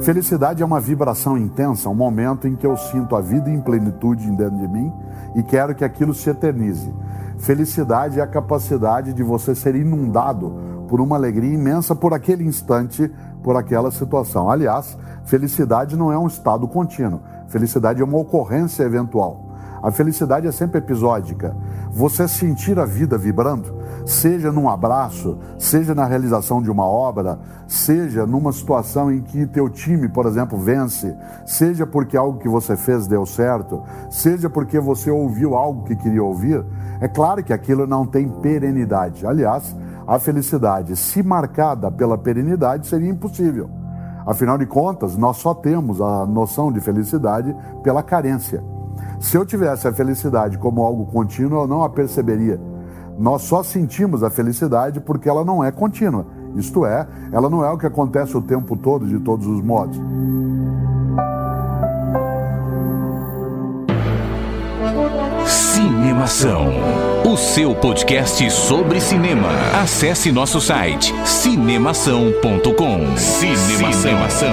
Felicidade é uma vibração intensa, um momento em que eu sinto a vida em plenitude dentro de mim e quero que aquilo se eternize. Felicidade é a capacidade de você ser inundado por uma alegria imensa por aquele instante, por aquela situação. Aliás, felicidade não é um estado contínuo. Felicidade é uma ocorrência eventual. A felicidade é sempre episódica. Você sentir a vida vibrando, seja num abraço, seja na realização de uma obra, seja numa situação em que teu time, por exemplo, vence, seja porque algo que você fez deu certo, seja porque você ouviu algo que queria ouvir, é claro que aquilo não tem perenidade. Aliás, a felicidade, se marcada pela perenidade, seria impossível. Afinal de contas, nós só temos a noção de felicidade pela carência. Se eu tivesse a felicidade como algo contínuo, eu não a perceberia. Nós só sentimos a felicidade porque ela não é contínua. Isto é, ela não é o que acontece o tempo todo, de todos os modos. Cinemação, o seu podcast sobre cinema. Acesse nosso site cinemação.com. Cinemação.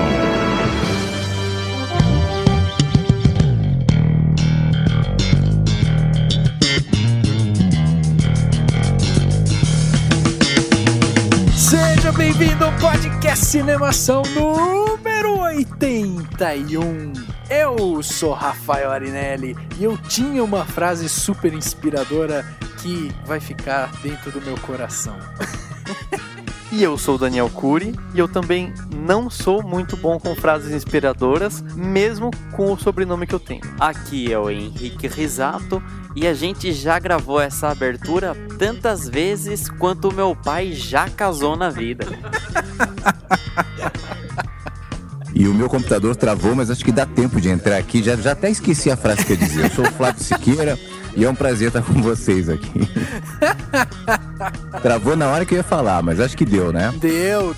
Seja bem-vindo ao podcast Cinemação número 81. Eu sou Rafael Arinelli e eu tinha uma frase super inspiradora que vai ficar dentro do meu coração. E eu sou o Daniel Cury e eu também não sou muito bom com frases inspiradoras, mesmo com o sobrenome que eu tenho. Aqui é o Henrique Risato e a gente já gravou essa abertura tantas vezes quanto o meu pai já casou na vida. E o meu computador travou, mas acho que dá tempo de entrar aqui. Já até esqueci a frase que eu dizia. Eu sou o Flávio Siqueira e é um prazer estar com vocês aqui. Travou na hora que eu ia falar, mas acho que deu, né? Deu,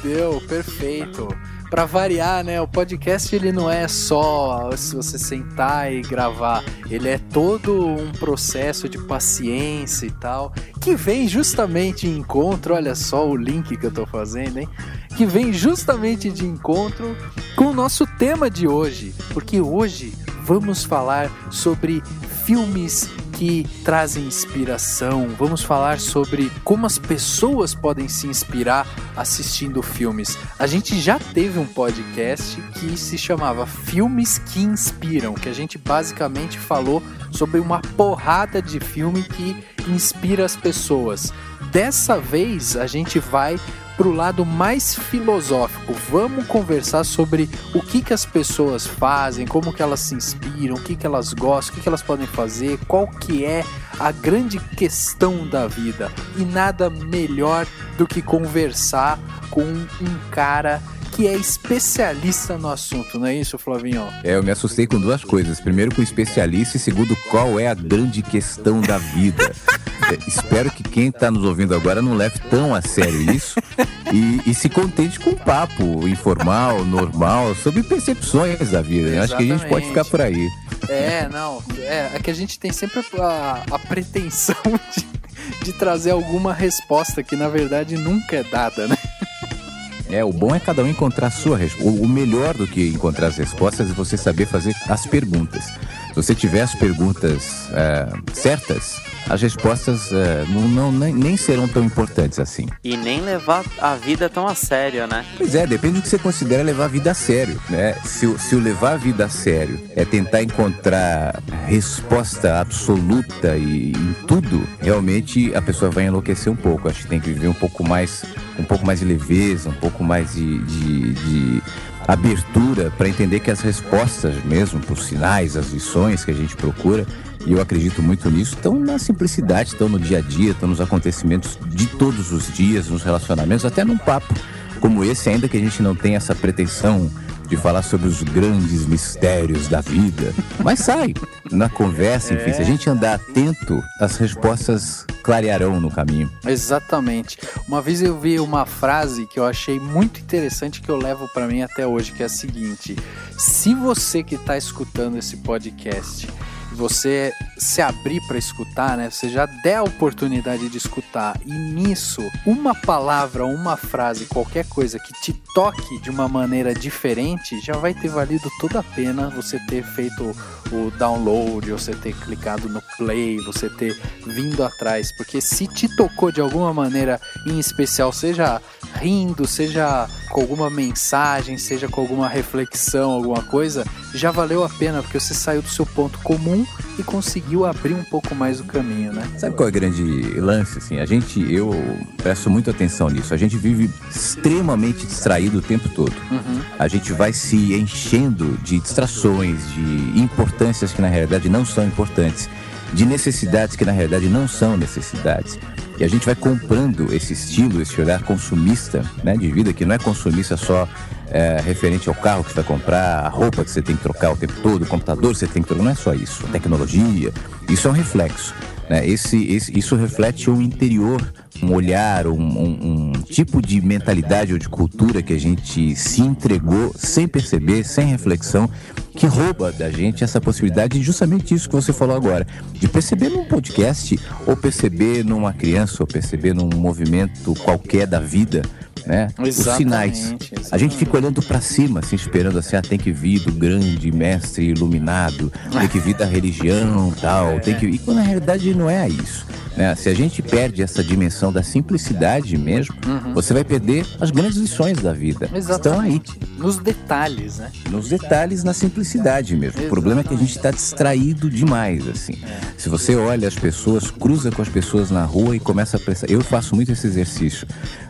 perfeito. Pra variar, né? O podcast ele não é só se você sentar e gravar. Ele é todo um processo de paciência e tal, que vem justamente de encontro. Olha só o link que eu tô fazendo, hein? Que vem justamente de encontro com o nosso tema de hoje. Porque hoje vamos falar sobre filmes que trazem inspiração. Vamos falar sobre como as pessoas podem se inspirar assistindo filmes. A gente já teve um podcast que se chamava Filmes que Inspiram, que a gente basicamente falou sobre uma porrada de filme que inspira as pessoas. Dessa vez a gente vai pro lado mais filosófico. Vamos conversar sobre o que as pessoas fazem, como que elas se inspiram, o que elas gostam, o que elas podem fazer, qual que é a grande questão da vida. E nada melhor do que conversar com um cara que é especialista no assunto, não é isso, Flavinho? Eu me assustei com duas coisas. Primeiro, com especialista, e segundo, qual é a grande questão da vida. Espero que quem está nos ouvindo agora não leve tão a sério isso e se contente com um papo informal, normal, sobre percepções da vida. Eu acho que a gente pode ficar por aí. É que a gente tem sempre a pretensão de trazer alguma resposta que na verdade nunca é dada, né? O bom é cada um encontrar a sua resposta. O melhor do que encontrar as respostas é você saber fazer as perguntas. Se você tiver as perguntas certas, as respostas nem serão tão importantes assim. E nem levar a vida tão a sério, né? Pois é, depende do que você considera levar a vida a sério, né? Se o levar a vida a sério é tentar encontrar resposta absoluta em tudo, realmente a pessoa vai enlouquecer um pouco. Acho que tem que viver um pouco mais de leveza, um pouco mais de abertura para entender que as respostas mesmo, os sinais, as lições que a gente procura, e eu acredito muito nisso, estão na simplicidade, estão no dia a dia, estão nos acontecimentos de todos os dias, nos relacionamentos, até num papo como esse, ainda que a gente não tenha essa pretensão de falar sobre os grandes mistérios da vida. Mas sai na conversa, enfim, se a gente andar atento, as respostas clarearão no caminho. Exatamente. Uma vez eu vi uma frase que eu achei muito interessante, que eu levo pra mim até hoje, que é a seguinte: se você que tá escutando esse podcast, você se abrir para escutar, né? Você já der a oportunidade de escutar, e nisso, uma palavra, uma frase, qualquer coisa que te toque de uma maneira diferente, já vai ter valido toda a pena você ter feito o download, você ter clicado no play, você ter vindo atrás, porque se te tocou de alguma maneira em especial, seja rindo, seja com alguma mensagem, seja com alguma reflexão, alguma coisa, já valeu a pena, porque você saiu do seu ponto comum e conseguiu abrir um pouco mais o caminho, né? Sabe qual é o grande lance, assim? Eu presto muita atenção nisso. A gente vive extremamente distraído o tempo todo. A gente vai se enchendo de distrações, de importâncias que na realidade não são importantes, de necessidades que na realidade não são necessidades. E a gente vai comprando esse estilo, esse olhar consumista, né, de vida, que não é consumista só referente ao carro que você vai comprar, a roupa que você tem que trocar o tempo todo, o computador que você tem que trocar, não é só isso. A tecnologia, isso é um reflexo. Né? Isso reflete um interior, um olhar, um tipo de mentalidade ou de cultura que a gente se entregou sem perceber, sem reflexão, que rouba da gente essa possibilidade de justamente isso que você falou agora, de perceber num podcast, ou perceber numa criança, ou perceber num movimento qualquer da vida, né? Os sinais. A gente fica olhando pra cima, assim, esperando assim, tem que vir do grande mestre iluminado, tem que vir da religião, tal, tem que... E quando na realidade não é isso, né? Se a gente perde essa dimensão da simplicidade mesmo, você vai perder as grandes lições da vida. Estão aí. Nos detalhes, né? Nos detalhes, na simplicidade mesmo. O problema é que a gente está distraído demais, assim. Se você olha as pessoas, cruza com as pessoas na rua e começa a prestar... Eu faço muito esse exercício.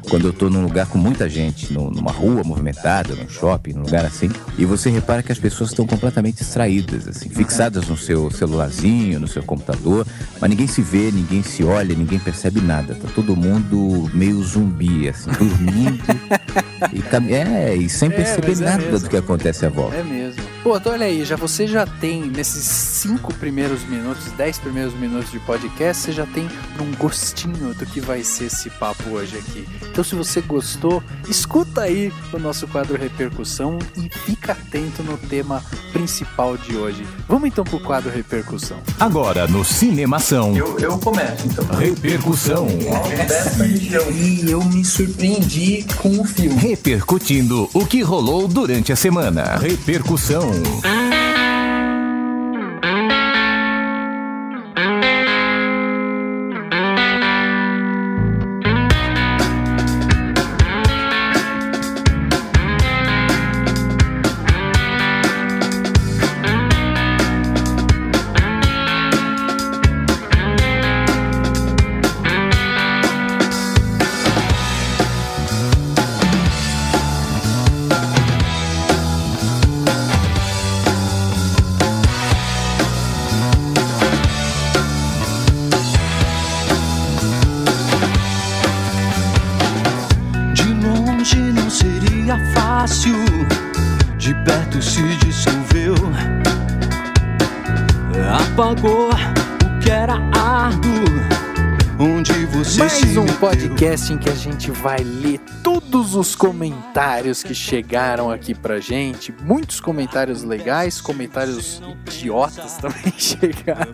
Quando eu estou num lugar com muita gente, numa rua movimentada, num shopping, num lugar assim, e você repara que as pessoas estão completamente distraídas, assim, fixadas no seu celularzinho, no seu computador, mas ninguém se vê, ninguém se olha, ninguém percebe nada. Tá todo mundo meio zumbi, assim, dormindo e sem perceber nada do que acontece à volta. É mesmo. Pô, então olha aí, você já tem, nesses 5 primeiros minutos, 10 primeiros minutos de podcast, você já tem um gostinho do que vai ser esse papo hoje aqui. Então se você gostou, escuta aí o nosso quadro Repercussão e fica atento no tema principal de hoje. Vamos então pro quadro Repercussão. Agora no Cinemação. Eu começo, então. Repercussão. E eu me surpreendi com o filme. Repercutindo o que rolou durante a semana. Repercussão. De perto se dissolveu, apagou o que era árduo, onde você se Mais um meteu. podcast em que a gente vai ler todos os comentários que chegaram aqui pra gente. Muitos comentários legais, comentários idiotas também chegaram.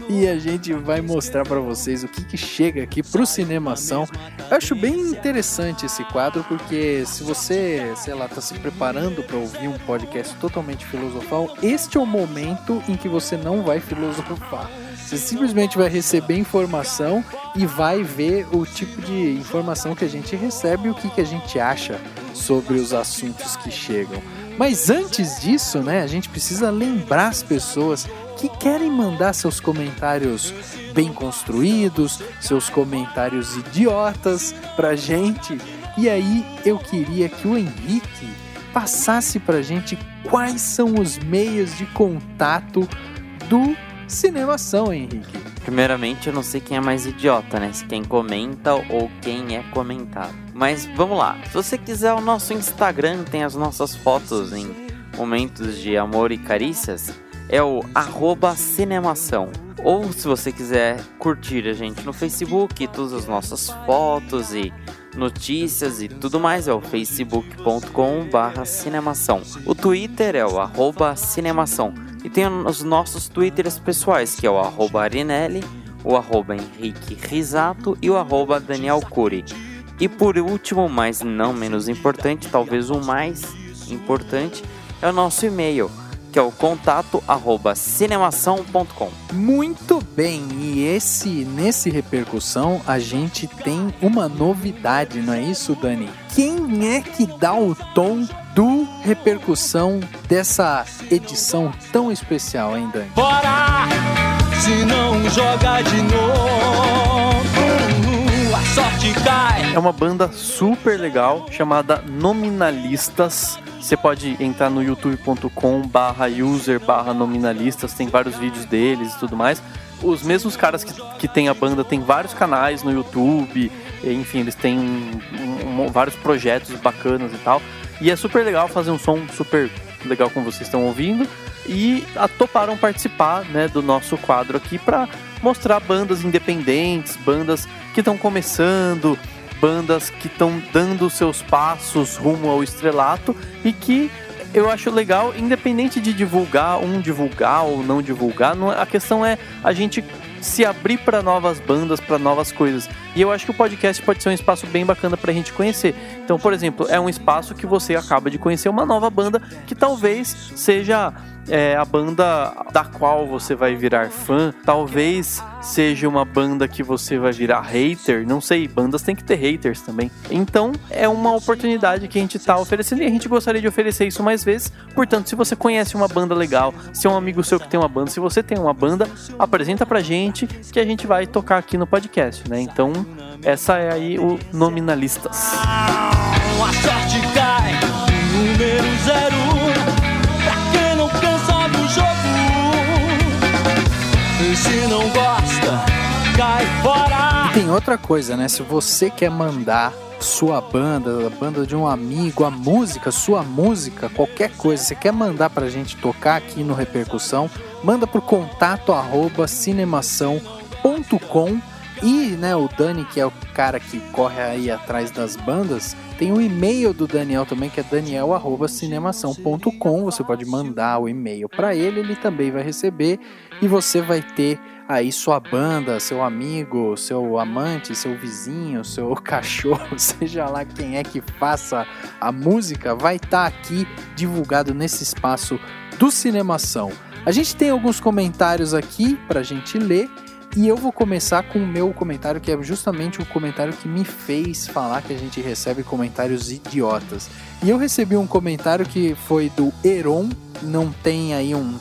E a gente vai mostrar pra vocês o que chega aqui pro Cinemação. Eu acho bem interessante esse quadro, porque se você, sei lá, tá se preparando pra ouvir um podcast totalmente filosofal, este é o momento em que você não vai filosofar. Você simplesmente vai receber informação e vai ver o tipo de informação que a gente recebe e o que a gente acha sobre os assuntos que chegam. Mas antes disso, né, a gente precisa lembrar as pessoas que querem mandar seus comentários bem construídos, seus comentários idiotas pra gente. E aí eu queria que o Henrique passasse pra gente quais são os meios de contato do Cinemação, Henrique. Primeiramente, eu não sei quem é mais idiota, né? Se quem comenta ou quem é comentado. Mas vamos lá. Se você quiser, o nosso Instagram tem as nossas fotos em momentos de amor e carícias. É o @cinemação. Ou se você quiser curtir a gente no Facebook, todas as nossas fotos e notícias e tudo mais é o facebook.com/cinemação. O Twitter é o @cinemação. E tem os nossos Twitters pessoais, que é o @Arinelli, o @Henrique Risato e o @Daniel Cury. E por último, mas não menos importante, talvez o mais importante, é o nosso e-mail, que é o contato@cinemação.com. Muito bem, e nesse Repercussão a gente tem uma novidade, não é isso, Dani? Quem é que dá o tom do Repercussão dessa edição tão especial, hein, Dani? Bora! Se não joga de novo, a sorte cai. É uma banda super legal chamada Nominalistas. Você pode entrar no youtube.com/user/nominalistas, tem vários vídeos deles e tudo mais. Os mesmos caras que tem a banda tem vários canais no YouTube, enfim, eles têm vários projetos bacanas e tal. E é super legal fazer um som super legal como vocês estão ouvindo. E toparam participar, né, do nosso quadro aqui para mostrar bandas independentes, bandas que estão começando, bandas que estão dando seus passos rumo ao estrelato e que eu acho legal, independente de divulgar ou não divulgar, a questão é a gente se abrir para novas bandas, para novas coisas. E eu acho que o podcast pode ser um espaço bem bacana para a gente conhecer. Então, por exemplo, é um espaço que você acaba de conhecer uma nova banda que talvez seja a banda da qual você vai virar fã, talvez seja uma banda que você vai virar hater, não sei, bandas tem que ter haters também. Então é uma oportunidade que a gente tá oferecendo e a gente gostaria de oferecer isso mais vezes. Portanto, se você conhece uma banda legal, se é um amigo seu que tem uma banda, se você tem uma banda, apresenta pra gente que a gente vai tocar aqui no podcast, né? Então essa é aí o Nominalistas. A sorte cai, número 0. Se não gosta, cai fora. E tem outra coisa, né? Se você quer mandar sua banda, a banda de um amigo, a música, sua música, qualquer coisa, você quer mandar pra gente tocar aqui no Repercussão, manda pro contato@cinemação.com. E, né, o Dani, que é o cara que corre aí atrás das bandas, tem o e-mail do Daniel também, que é daniel@cinemação.com. Você pode mandar o e-mail para ele, ele também vai receber e você vai ter aí sua banda, seu amigo, seu amante, seu vizinho, seu cachorro, seja lá quem é que faça a música, vai estar aqui divulgado nesse espaço do Cinemação. A gente tem alguns comentários aqui pra gente ler. E eu vou começar com o meu comentário, que é justamente o comentário que me fez falar que a gente recebe comentários idiotas. E eu recebi um comentário que foi do Heron, não tem aí um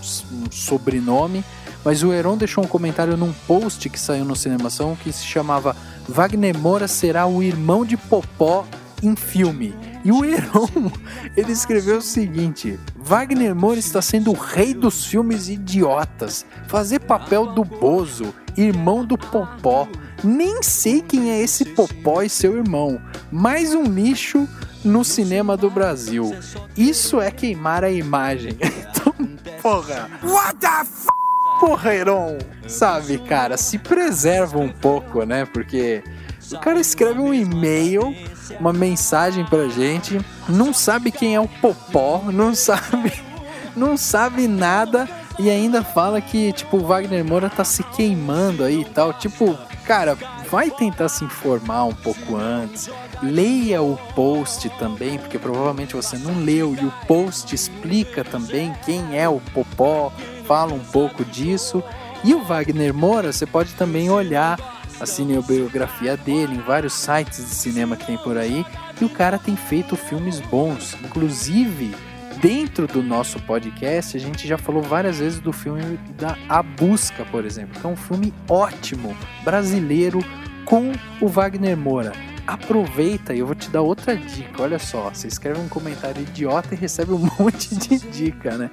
sobrenome, mas o Heron deixou um comentário num post que saiu no Cinemação que se chamava Wagner Moura será o irmão de Popó em filme. E o Heron, ele escreveu o seguinte: Wagner Moura está sendo o rei dos filmes idiotas, fazer papel do Bozo, irmão do Popó. Nem sei quem é esse Popó e seu irmão. Mais um lixo no cinema do Brasil. Isso é queimar a imagem. Então, porra. What the f***? Porra, Heron. Sabe, cara, se preserva um pouco, né? Porque o cara escreve um e-mail, uma mensagem pra gente, não sabe quem é o Popó, não sabe nada e ainda fala que, tipo, o Wagner Moura tá se queimando aí e tal. Tipo, cara, vai tentar se informar um pouco antes, leia o post também, porque provavelmente você não leu e o post explica também quem é o Popó, fala um pouco disso. E o Wagner Moura, você pode também olhar a cinebiografia dele em vários sites de cinema que tem por aí, e o cara tem feito filmes bons. Inclusive, dentro do nosso podcast, a gente já falou várias vezes do filme da A Busca, por exemplo, que é um filme ótimo, brasileiro, com o Wagner Moura. Aproveita e eu vou te dar outra dica. Olha só, você escreve um comentário idiota e recebe um monte de dica, né?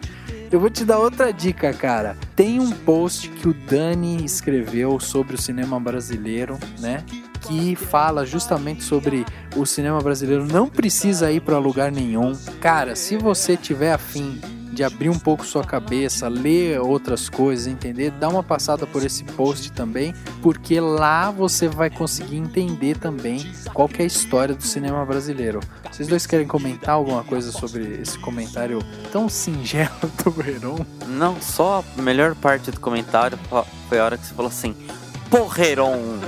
Eu vou te dar outra dica, cara. Tem um post que o Dani escreveu sobre o cinema brasileiro, né? Que fala justamente sobre o cinema brasileiro não precisa ir para lugar nenhum. Cara, se você tiver afim de abrir um pouco sua cabeça, ler outras coisas, entender, dá uma passada por esse post também, porque lá você vai conseguir entender também qual que é a história do cinema brasileiro. Vocês dois querem comentar alguma coisa sobre esse comentário tão singelo do Heron? Não, só a melhor parte do comentário foi a hora que você falou assim, porreron.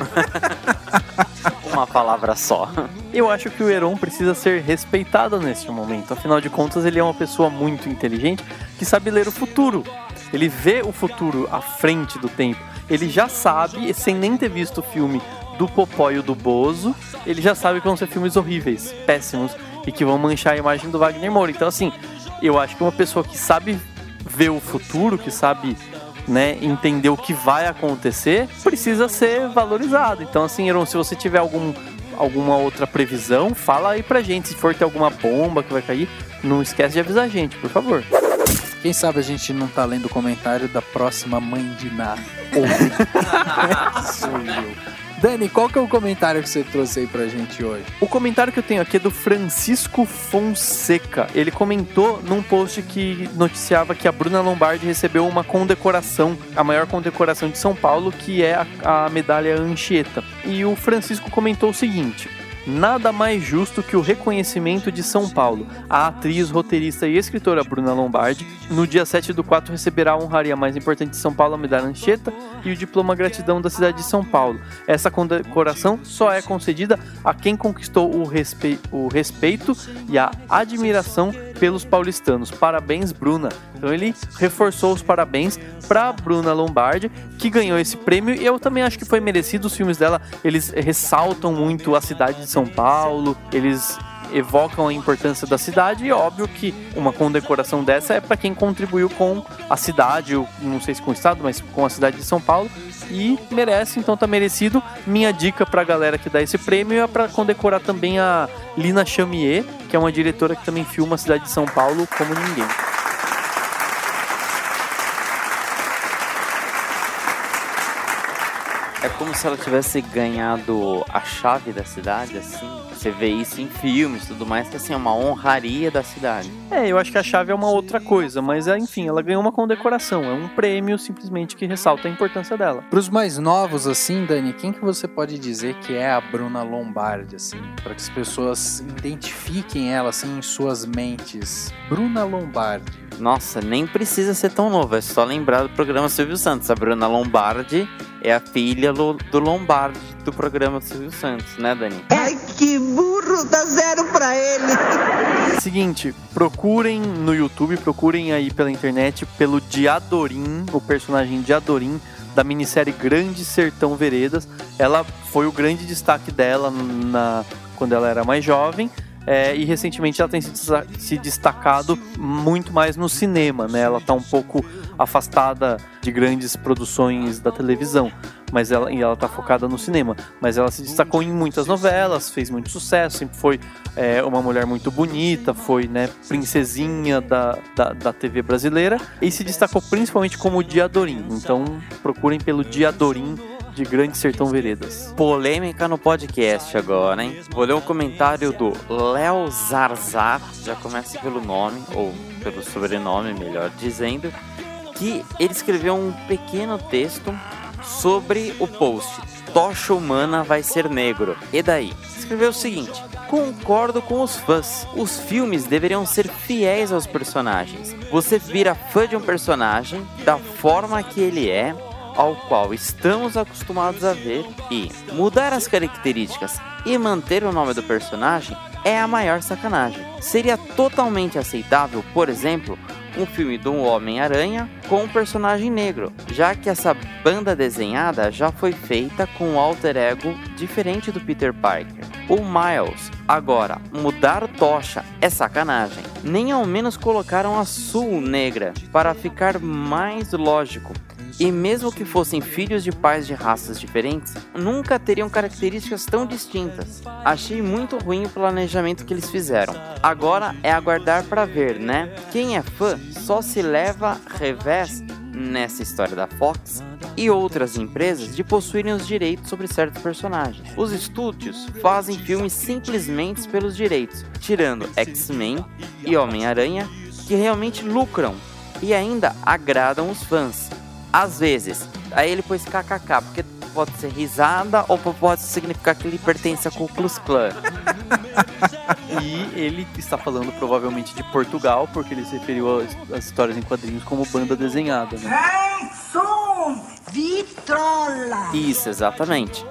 Uma palavra só. Eu acho que o Heron precisa ser respeitado neste momento. Afinal de contas, ele é uma pessoa muito inteligente que sabe ler o futuro. Ele vê o futuro à frente do tempo. Ele já sabe, sem nem ter visto o filme do Popó e o do Bozo, ele já sabe que vão ser filmes horríveis, péssimos, e que vão manchar a imagem do Wagner Moura. Então, assim, eu acho que uma pessoa que sabe ver o futuro, que sabe, né, entender o que vai acontecer, precisa ser valorizado. Então, assim, Heron, se você tiver alguma outra previsão, fala aí pra gente. Se for ter alguma bomba que vai cair, não esquece de avisar a gente, por favor. Quem sabe a gente não tá lendo o comentário da próxima mãe de Ná. Sou eu. Dani, qual que é o comentário que você trouxe aí pra gente hoje? O comentário que eu tenho aqui é do Francisco Fonseca. Ele comentou num post que noticiava que a Bruna Lombardi recebeu uma condecoração, a maior condecoração de São Paulo, que é a medalha Anchieta. E o Francisco comentou o seguinte: nada mais justo que o reconhecimento de São Paulo. A atriz, roteirista e escritora Bruna Lombardi, no dia 7/4, receberá a honraria mais importante de São Paulo, a medalha Anchieta, e o diploma Gratidão da cidade de São Paulo. Essa condecoração só é concedida a quem conquistou o respeito e a admiração pelos paulistanos. Parabéns, Bruna. Então ele reforçou os parabéns para Bruna Lombardi, que ganhou esse prêmio, e eu também acho que foi merecido. Os filmes dela, eles ressaltam muito a cidade de São Paulo, eles evocam a importância da cidade, e óbvio que uma condecoração dessa é para quem contribuiu com a cidade, eu não sei se com o estado, mas com a cidade de São Paulo, e merece, então tá merecido. Minha dica pra galera que dá esse prêmio é para condecorar também a Lina Chamier, que é uma diretora que também filma a cidade de São Paulo como ninguém. É como se ela tivesse ganhado a chave da cidade, assim. Você vê isso em filmes e tudo mais, que assim, é uma honraria da cidade. Eu acho que a chave é uma outra coisa, mas enfim, ela ganhou uma condecoração, é um prêmio simplesmente que ressalta a importância dela. Para os mais novos, assim, Dani, quem que você pode dizer que é a Bruna Lombardi, assim, para que as pessoas identifiquem ela, assim, em suas mentes? Bruna Lombardi. Nossa, nem precisa ser tão novo, é só lembrar do programa Silvio Santos. A Bruna Lombardi é a filha do Lombardi do programa do Silvio Santos, né, Dani? Ai, que burro, dá 0 pra ele. Seguinte, procurem no YouTube, procurem aí pela internet pelo Diadorim, o personagem Diadorim da minissérie Grande Sertão Veredas. Ela foi o grande destaque dela quando ela era mais jovem. E recentemente ela tem se destacado muito mais no cinema, né? Ela está um pouco afastada de grandes produções da televisão, mas ela está focada no cinema. Mas ela se destacou em muitas novelas, fez muito sucesso, sempre foi uma mulher muito bonita, foi, né, princesinha da TV brasileira, e se destacou principalmente como Diadorim. Então procurem pelo Diadorim de Grande Sertão Veredas. Polêmica no podcast agora, hein? Vou ler um comentário do Léo Zarzar, já começa pelo nome, ou pelo sobrenome, melhor dizendo, que ele escreveu um pequeno texto sobre o post Tocha Humana vai ser negro. E daí? Escreveu o seguinte: concordo com os fãs. Os filmes deveriam ser fiéis aos personagens. Você vira fã de um personagem da forma que ele é, ao qual estamos acostumados a ver, e mudar as características e manter o nome do personagem é a maior sacanagem. Seria totalmente aceitável, por exemplo, um filme de um Homem-Aranha com um personagem negro, já que essa banda desenhada já foi feita com um alter ego diferente do Peter Parker, o Miles. Agora, mudar Tocha é sacanagem. Nem ao menos colocaram a Sul negra para ficar mais lógico. E mesmo que fossem filhos de pais de raças diferentes, nunca teriam características tão distintas. Achei muito ruim o planejamento que eles fizeram. Agora é aguardar para ver, né? Quem é fã só se leva revés nessa história da Fox e outras empresas de possuírem os direitos sobre certos personagens. Os estúdios fazem filmes simplesmente pelos direitos, tirando X-Men e Homem-Aranha, que realmente lucram e ainda agradam os fãs. Às vezes. Aí ele pôs kkk, porque pode ser risada ou pode significar que ele pertence a Ku Klux Klan. E ele está falando provavelmente de Portugal, porque ele se referiu às histórias em quadrinhos como banda desenhada, né? Vitrola! Isso, exatamente.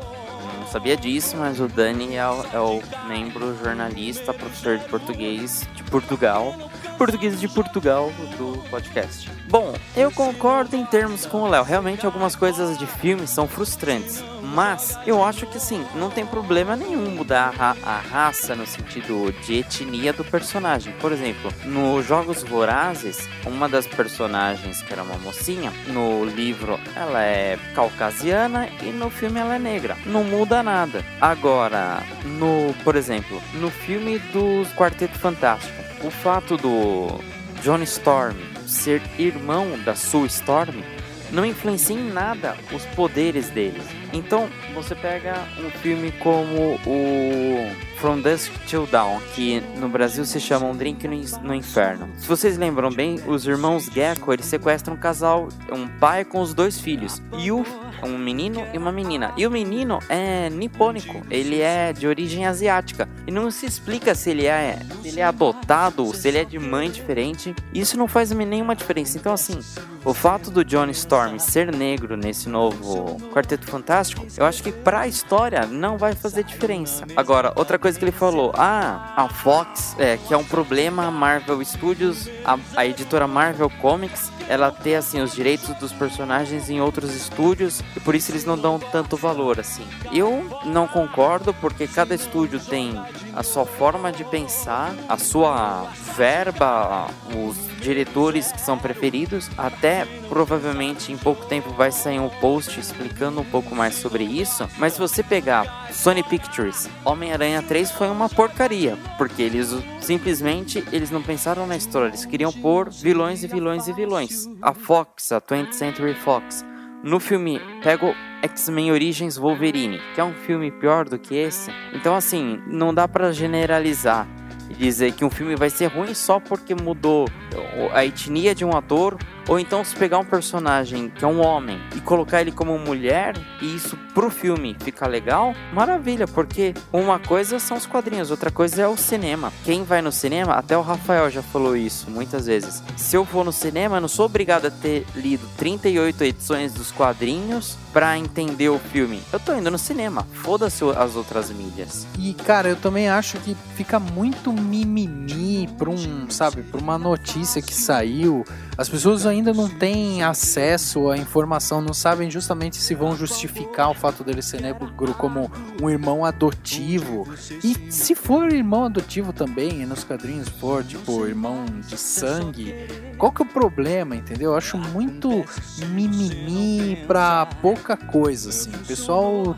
Não sabia disso, mas o Dani é o membro jornalista, professor de português de Portugal. Português de Portugal do podcast. Bom, eu concordo em termos com o Léo. Realmente algumas coisas de filme são frustrantes. Mas eu acho que assim, não tem problema nenhum mudar a raça no sentido de etnia do personagem. Por exemplo, nos Jogos Vorazes, uma das personagens, que era uma mocinha, no livro ela é caucasiana e no filme ela é negra. Não muda nada. Agora, por exemplo, no filme do Quarteto Fantástico, o fato do Johnny Storm ser irmão da Sue Storm não influencia em nada os poderes deles. Então, você pega um filme como o From Dusk Till Dawn, que no Brasil se chama Um Drink no Inferno. Se vocês lembram bem, os irmãos Gecko, eles sequestram um casal, um pai com os 2 filhos, e um menino e uma menina. E o menino é nipônico, ele é de origem asiática. E não se explica se ele é adotado, se ele é de mãe diferente. Isso não faz nenhuma diferença. Então, assim, o fato do Johnny Storm ser negro nesse novo Quarteto Fantástico, eu acho que pra história não vai fazer diferença. Agora, outra coisa que ele falou, a Fox, que é um problema, a Marvel Studios, a editora Marvel Comics, ela ter, assim, os direitos dos personagens em outros estúdios, e por isso eles não dão tanto valor, assim. Eu não concordo, porque cada estúdio tem a sua forma de pensar, a sua verba, os diretores que são preferidos. Até provavelmente em pouco tempo vai sair um post explicando um pouco mais sobre isso. Mas se você pegar Sony Pictures, Homem-Aranha 3 foi uma porcaria, porque eles simplesmente não pensaram na história, eles queriam pôr vilões e vilões e vilões. A Fox, a 20th Century Fox, no filme pega o X-Men Origins Wolverine, que é um filme pior do que esse. Então, assim, não dá pra generalizar e dizer que um filme vai ser ruim só porque mudou a etnia de um ator, ou então se pegar um personagem que é um homem e colocar ele como mulher, e isso pro filme ficar legal, maravilha, porque uma coisa são os quadrinhos, outra coisa é o cinema. Quem vai no cinema, até o Rafael já falou isso muitas vezes, se eu for no cinema, eu não sou obrigado a ter lido 38 edições dos quadrinhos pra entender o filme. Eu tô indo no cinema, foda-se as outras mídias. E, cara, eu também acho que fica muito mimimi pra uma notícia que saiu. As pessoas ainda não têm acesso à informação, não sabem justamente se vão justificar o fato dele ser negro como um irmão adotivo. E se for irmão adotivo também, e nos quadrinhos for, tipo, irmão de sangue, qual que é o problema, entendeu? Eu acho muito mimimi pra pouca coisa, assim. O pessoal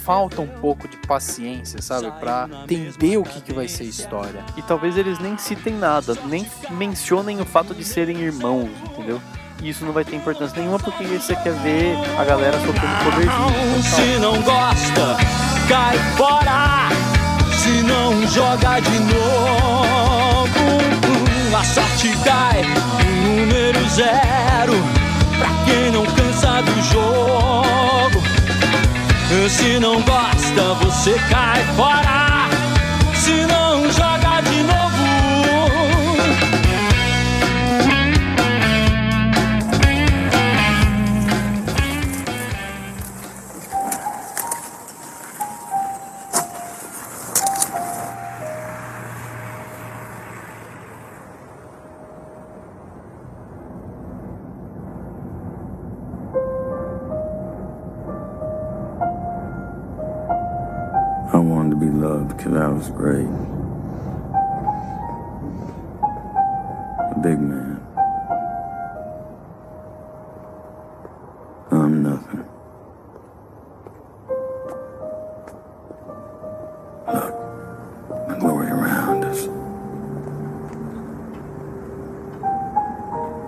falta um pouco de paciência, sabe? Pra entender o que vai ser a história. E talvez eles nem citem nada, nem mencionem o fato de serem irmãos, entendeu? E isso não vai ter importância nenhuma, porque você quer ver a galera soltando poderzinho. Se não gosta, cai fora. Se não joga de novo, a sorte cai no número 0. Pra quem não cansa do jogo, se não gosta, você cai fora. Se não joga de novo. I wanted to be loved because I was great. A big man. I'm nothing. Look, the glory around us.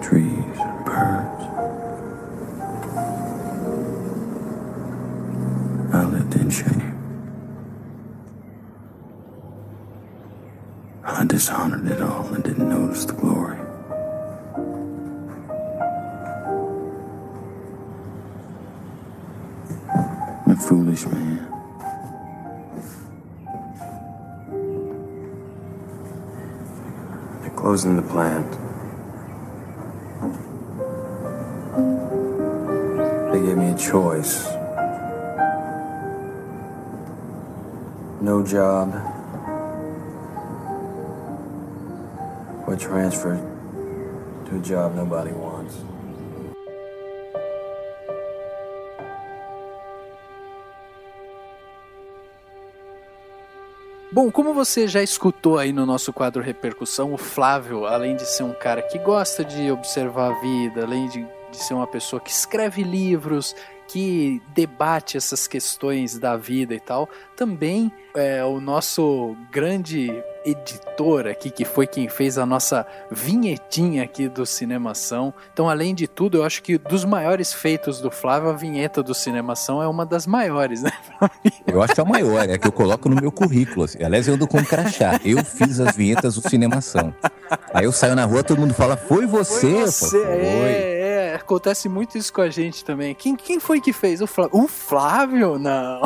Trees and birds. I lived in shame. I dishonored it all and didn't notice the glory. I'm a foolish man. They're closing the plant. They gave me a choice. No job. Or transfer to a job nobody wants. Bom, como você já escutou aí no nosso quadro Repercussão, o Flávio, além de ser um cara que gosta de observar a vida, além de ser uma pessoa que escreve livros, que debate essas questões da vida e tal, também é o nosso grande editor aqui, que foi quem fez a nossa vinhetinha aqui do Cinemação. Então, além de tudo, eu acho que dos maiores feitos do Flávio, a vinheta do Cinemação é uma das maiores, né? Eu acho que é a maior, é a que eu coloco no meu currículo. Assim. Aliás, eu ando com um crachá. Eu fiz as vinhetas do Cinemação. Aí eu saio na rua, todo mundo fala, foi você? Foi você, acontece muito isso com a gente também. Quem foi que fez? O Flávio? O Flávio? Não.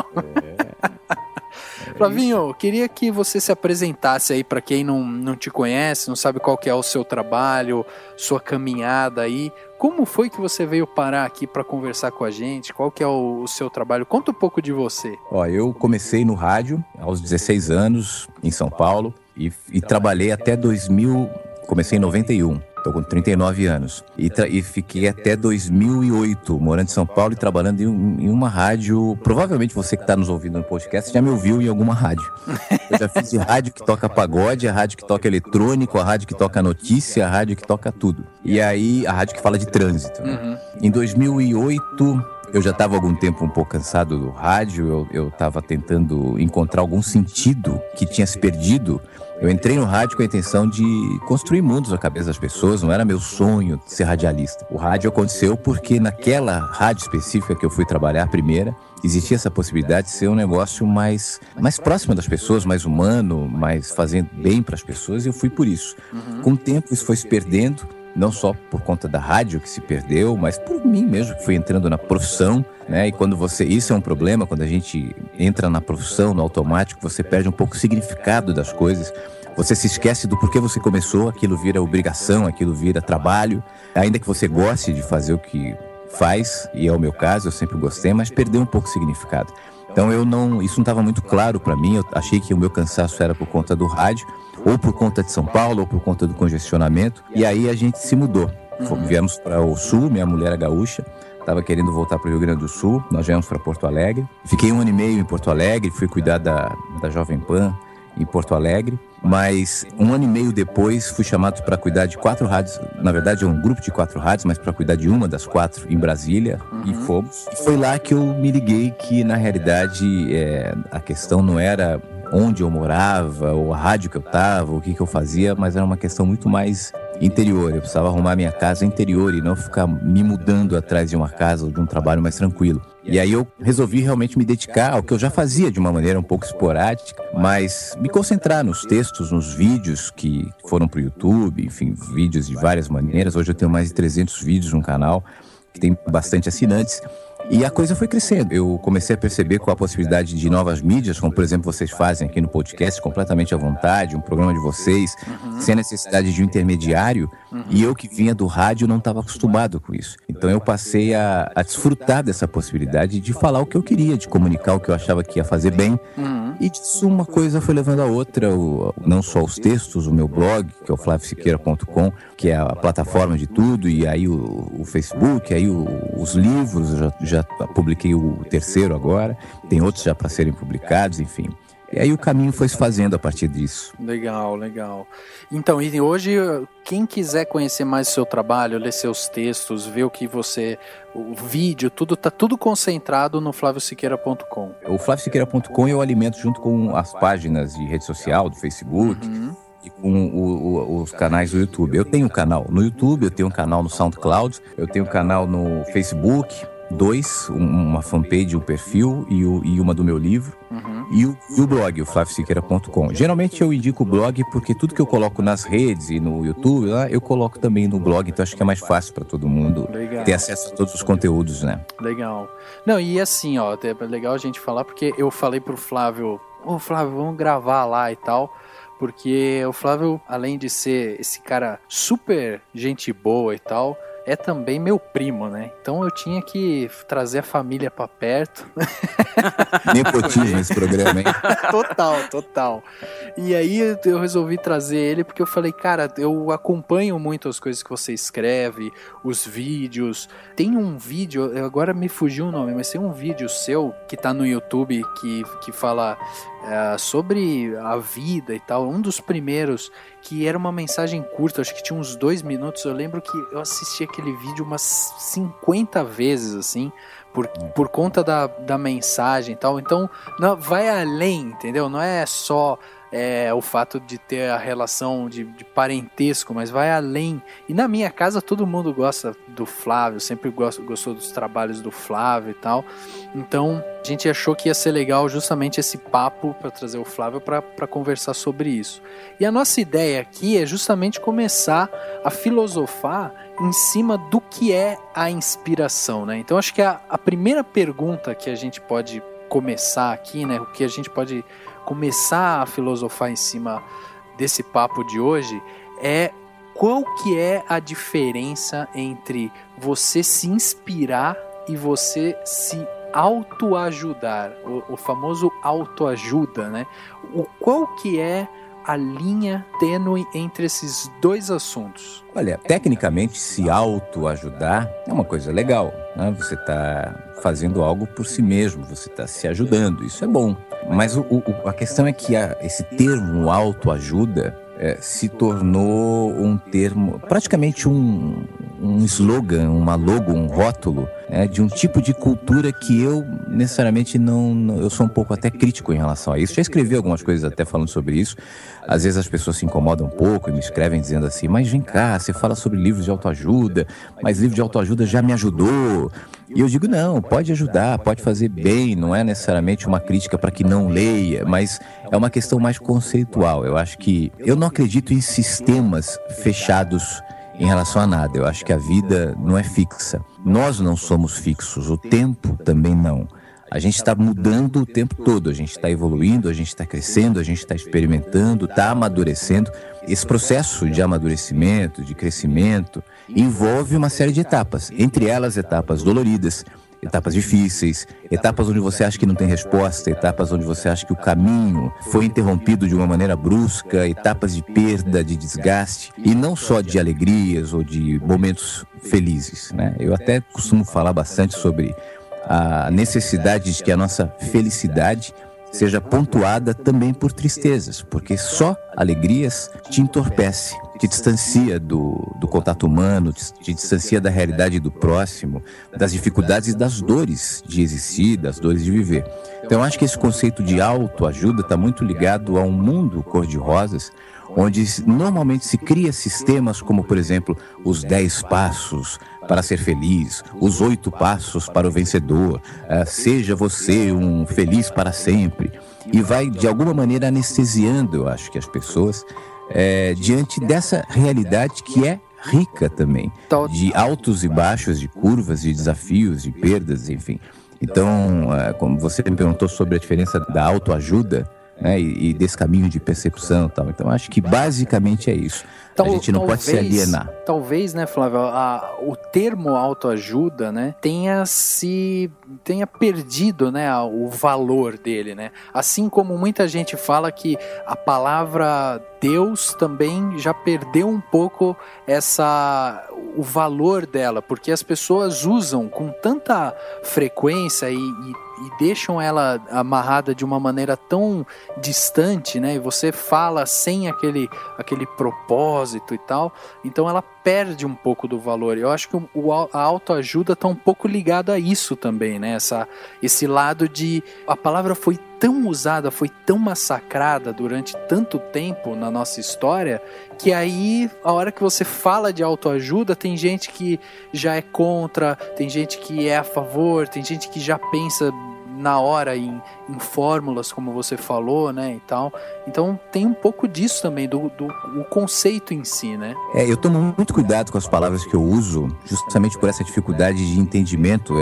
Flavinho, queria que você se apresentasse aí para quem não te conhece, não sabe qual que é o seu trabalho, sua caminhada aí. Como foi que você veio parar aqui para conversar com a gente? Qual que é o seu trabalho? Conta um pouco de você. Eu comecei no rádio aos 16 anos, em São Paulo, e trabalhei até 2000, comecei em 91. Estou com 39 anos. E fiquei até 2008 morando em São Paulo e trabalhando em uma rádio. Provavelmente você que está nos ouvindo no podcast já me ouviu em alguma rádio. Eu já fiz de rádio que toca pagode, a rádio que toca eletrônico, a rádio que toca notícia, a rádio que toca tudo. E aí, a rádio que fala de trânsito. Né? Em 2008... eu já estava há algum tempo um pouco cansado do rádio, eu estava tentando encontrar algum sentido que tinha se perdido. Eu entrei no rádio com a intenção de construir mundos na cabeça das pessoas, não era meu sonho ser radialista. O rádio aconteceu porque naquela rádio específica que eu fui trabalhar, a primeira, existia essa possibilidade de ser um negócio mais próximo das pessoas, mais humano, mais fazendo bem para as pessoas, e eu fui por isso. Com o tempo isso foi se perdendo, não só por conta da rádio que se perdeu, mas por mim mesmo que fui entrando na profissão, né? E isso é um problema, quando a gente entra na profissão, no automático, você perde um pouco o significado das coisas. Você se esquece do porquê você começou, aquilo vira obrigação, aquilo vira trabalho. Ainda que você goste de fazer o que faz, e é o meu caso, eu sempre gostei, mas perdeu um pouco o significado. Então isso não estava muito claro para mim, eu achei que o meu cansaço era por conta do rádio, ou por conta de São Paulo, ou por conta do congestionamento, e aí a gente se mudou. Viemos para o Sul, minha mulher é gaúcha, estava querendo voltar para o Rio Grande do Sul, nós viemos para Porto Alegre. Fiquei 1 ano e meio em Porto Alegre, fui cuidar da Jovem Pan em Porto Alegre, mas 1 ano e meio depois fui chamado para cuidar de 4 rádios, na verdade é um grupo de 4 rádios, mas para cuidar de uma das 4 em Brasília, e fomos. E foi lá que eu me liguei que na realidade a questão não era onde eu morava, ou a rádio que eu estava, o que eu fazia, mas era uma questão muito mais interior. Eu precisava arrumar minha casa interior e não ficar me mudando atrás de uma casa ou de um trabalho mais tranquilo. E aí eu resolvi realmente me dedicar ao que eu já fazia de uma maneira um pouco esporádica, mas me concentrar nos textos, nos vídeos que foram para o YouTube, enfim, vídeos de várias maneiras. Hoje eu tenho mais de 300 vídeos no canal, que tem bastante assinantes. E a coisa foi crescendo. Eu comecei a perceber com a possibilidade de novas mídias, como por exemplo vocês fazem aqui no podcast, completamente à vontade, um programa de vocês, sem a necessidade de um intermediário, e eu que vinha do rádio não estava acostumado com isso. Então eu passei a desfrutar dessa possibilidade de falar o que eu queria, de comunicar o que eu achava que ia fazer bem, e disso uma coisa foi levando a outra, não só os textos, o meu blog, que é o flaviosiqueira.com, que é a plataforma de tudo, e aí o Facebook, aí os livros, eu já publiquei o 3º agora, tem outros já para serem publicados, enfim. E aí o caminho foi se fazendo a partir disso. Legal, legal. Então, e hoje, quem quiser conhecer mais o seu trabalho, ler seus textos, ver o vídeo, tá tudo concentrado no flaviosiqueira.com. O flaviosiqueira.com eu alimento junto com as páginas de rede social, do Facebook, e com os canais do YouTube. Eu tenho um canal no YouTube, eu tenho um canal no SoundCloud, eu tenho um canal no Facebook, 2, uma fanpage, um perfil e uma do meu livro. E o blog, o flaviosiqueira.com. Geralmente eu indico o blog porque tudo que eu coloco nas redes e no YouTube, lá, eu coloco também no blog, então acho que é mais fácil para todo mundo ter acesso a todos os conteúdos, né? Legal. Não, e assim, ó, é legal a gente falar porque eu falei pro Flávio, Flávio, vamos gravar lá e tal, porque o Flávio, além de ser esse cara super gente boa e tal, é também meu primo, né? Então eu tinha que trazer a família pra perto. Nepotismo esse programa, hein? Total. E aí eu resolvi trazer ele porque eu falei, cara, eu acompanho muito as coisas que você escreve, os vídeos. Tem um vídeo, agora me fugiu o nome, mas tem um vídeo seu que tá no YouTube que fala sobre a vida e tal. Um dos primeiros que era uma mensagem curta, acho que tinha uns 2 minutos. Eu lembro que eu assisti aquele vídeo umas 50 vezes, assim, por conta da mensagem e tal. Então, não, vai além, entendeu? Não é só o fato de ter a relação de parentesco, mas vai além. E na minha casa todo mundo gosta do Flávio, sempre gostou dos trabalhos do Flávio e tal. Então a gente achou que ia ser legal justamente esse papo para trazer o Flávio para conversar sobre isso. E a nossa ideia aqui é justamente começar a filosofar em cima do que é a inspiração, né? Então acho que a primeira pergunta que a gente pode começar aqui, né? O que a gente pode começar a filosofar em cima desse papo de hoje é qual que é a diferença entre você se inspirar e você se autoajudar, o famoso autoajuda, né? Qual que é a linha tênue entre esses dois assuntos? Olha, tecnicamente se autoajudar é uma coisa legal, né? Você está fazendo algo por si mesmo, você está se ajudando, isso é bom. Mas a questão é que esse termo autoajuda se tornou um termo, praticamente um slogan, uma logo, um rótulo, né, de um tipo de cultura que eu necessariamente eu sou um pouco até crítico em relação a isso. Já escrevi algumas coisas até falando sobre isso. Às vezes as pessoas se incomodam um pouco e me escrevem dizendo assim, mas vem cá, você fala sobre livros de autoajuda, mas livro de autoajuda já me ajudou. E eu digo, não, pode ajudar, pode fazer bem, não é necessariamente uma crítica para que não leia, mas é uma questão mais conceitual. Eu acho que eu não acredito em sistemas fechados em relação a nada. Eu acho que a vida não é fixa. Nós não somos fixos, o tempo também não. A gente está mudando o tempo todo, a gente está evoluindo, a gente está crescendo, a gente está experimentando, está amadurecendo. Esse processo de amadurecimento, de crescimento, envolve uma série de etapas, entre elas etapas doloridas, etapas difíceis, etapas onde você acha que não tem resposta, etapas onde você acha que o caminho foi interrompido de uma maneira brusca, etapas de perda, de desgaste, e não só de alegrias ou de momentos felizes, né? Eu até costumo falar bastante sobre a necessidade de que a nossa felicidade seja pontuada também por tristezas, porque só alegrias te entorpece, te distancia do contato humano, te distancia da realidade do próximo, das dificuldades e das dores de existir, das dores de viver. Então eu acho que esse conceito de autoajuda está muito ligado a um mundo cor-de-rosas, onde normalmente se cria sistemas como, por exemplo, os 10 passos para ser feliz, os 8 passos para o vencedor, seja você um feliz para sempre, e vai de alguma maneira anestesiando, eu acho que as pessoas, diante dessa realidade que é rica também, de altos e baixos, de curvas, de desafios, de perdas, enfim. Então, como você me perguntou sobre a diferença da autoajuda, né, e desse caminho de percepção e tal. Então, acho que basicamente é isso. A gente não pode se alienar. Talvez, né, Flávio, o termo autoajuda, né, tenha perdido, né, o valor dele, né? Assim como muita gente fala que a palavra Deus também já perdeu um pouco o valor dela, porque as pessoas usam com tanta frequência e deixam ela amarrada de uma maneira tão distante, né? E você fala sem aquele propósito e tal, então ela perde um pouco do valor. Eu acho que a autoajuda está um pouco ligado a isso também, né? Esse lado de a palavra foi tão usada, foi tão massacrada durante tanto tempo na nossa história, que aí, a hora que você fala de autoajuda, tem gente que já é contra, tem gente que é a favor, tem gente que já pensa na hora em fórmulas, como você falou, né, e tal. Então tem um pouco disso também, do conceito em si, né? Eu tomo muito cuidado com as palavras que eu uso, justamente por essa dificuldade de entendimento.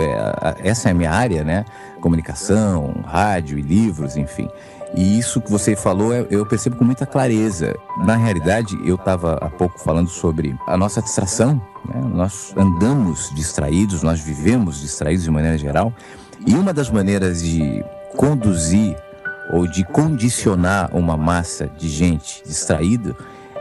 Essa é a minha área, né? Comunicação, rádio e livros, enfim. E isso que você falou, eu percebo com muita clareza. Na realidade, eu estava há pouco falando sobre a nossa distração, né? Nós andamos distraídos, nós vivemos distraídos de maneira geral. E uma das maneiras de conduzir ou de condicionar uma massa de gente distraída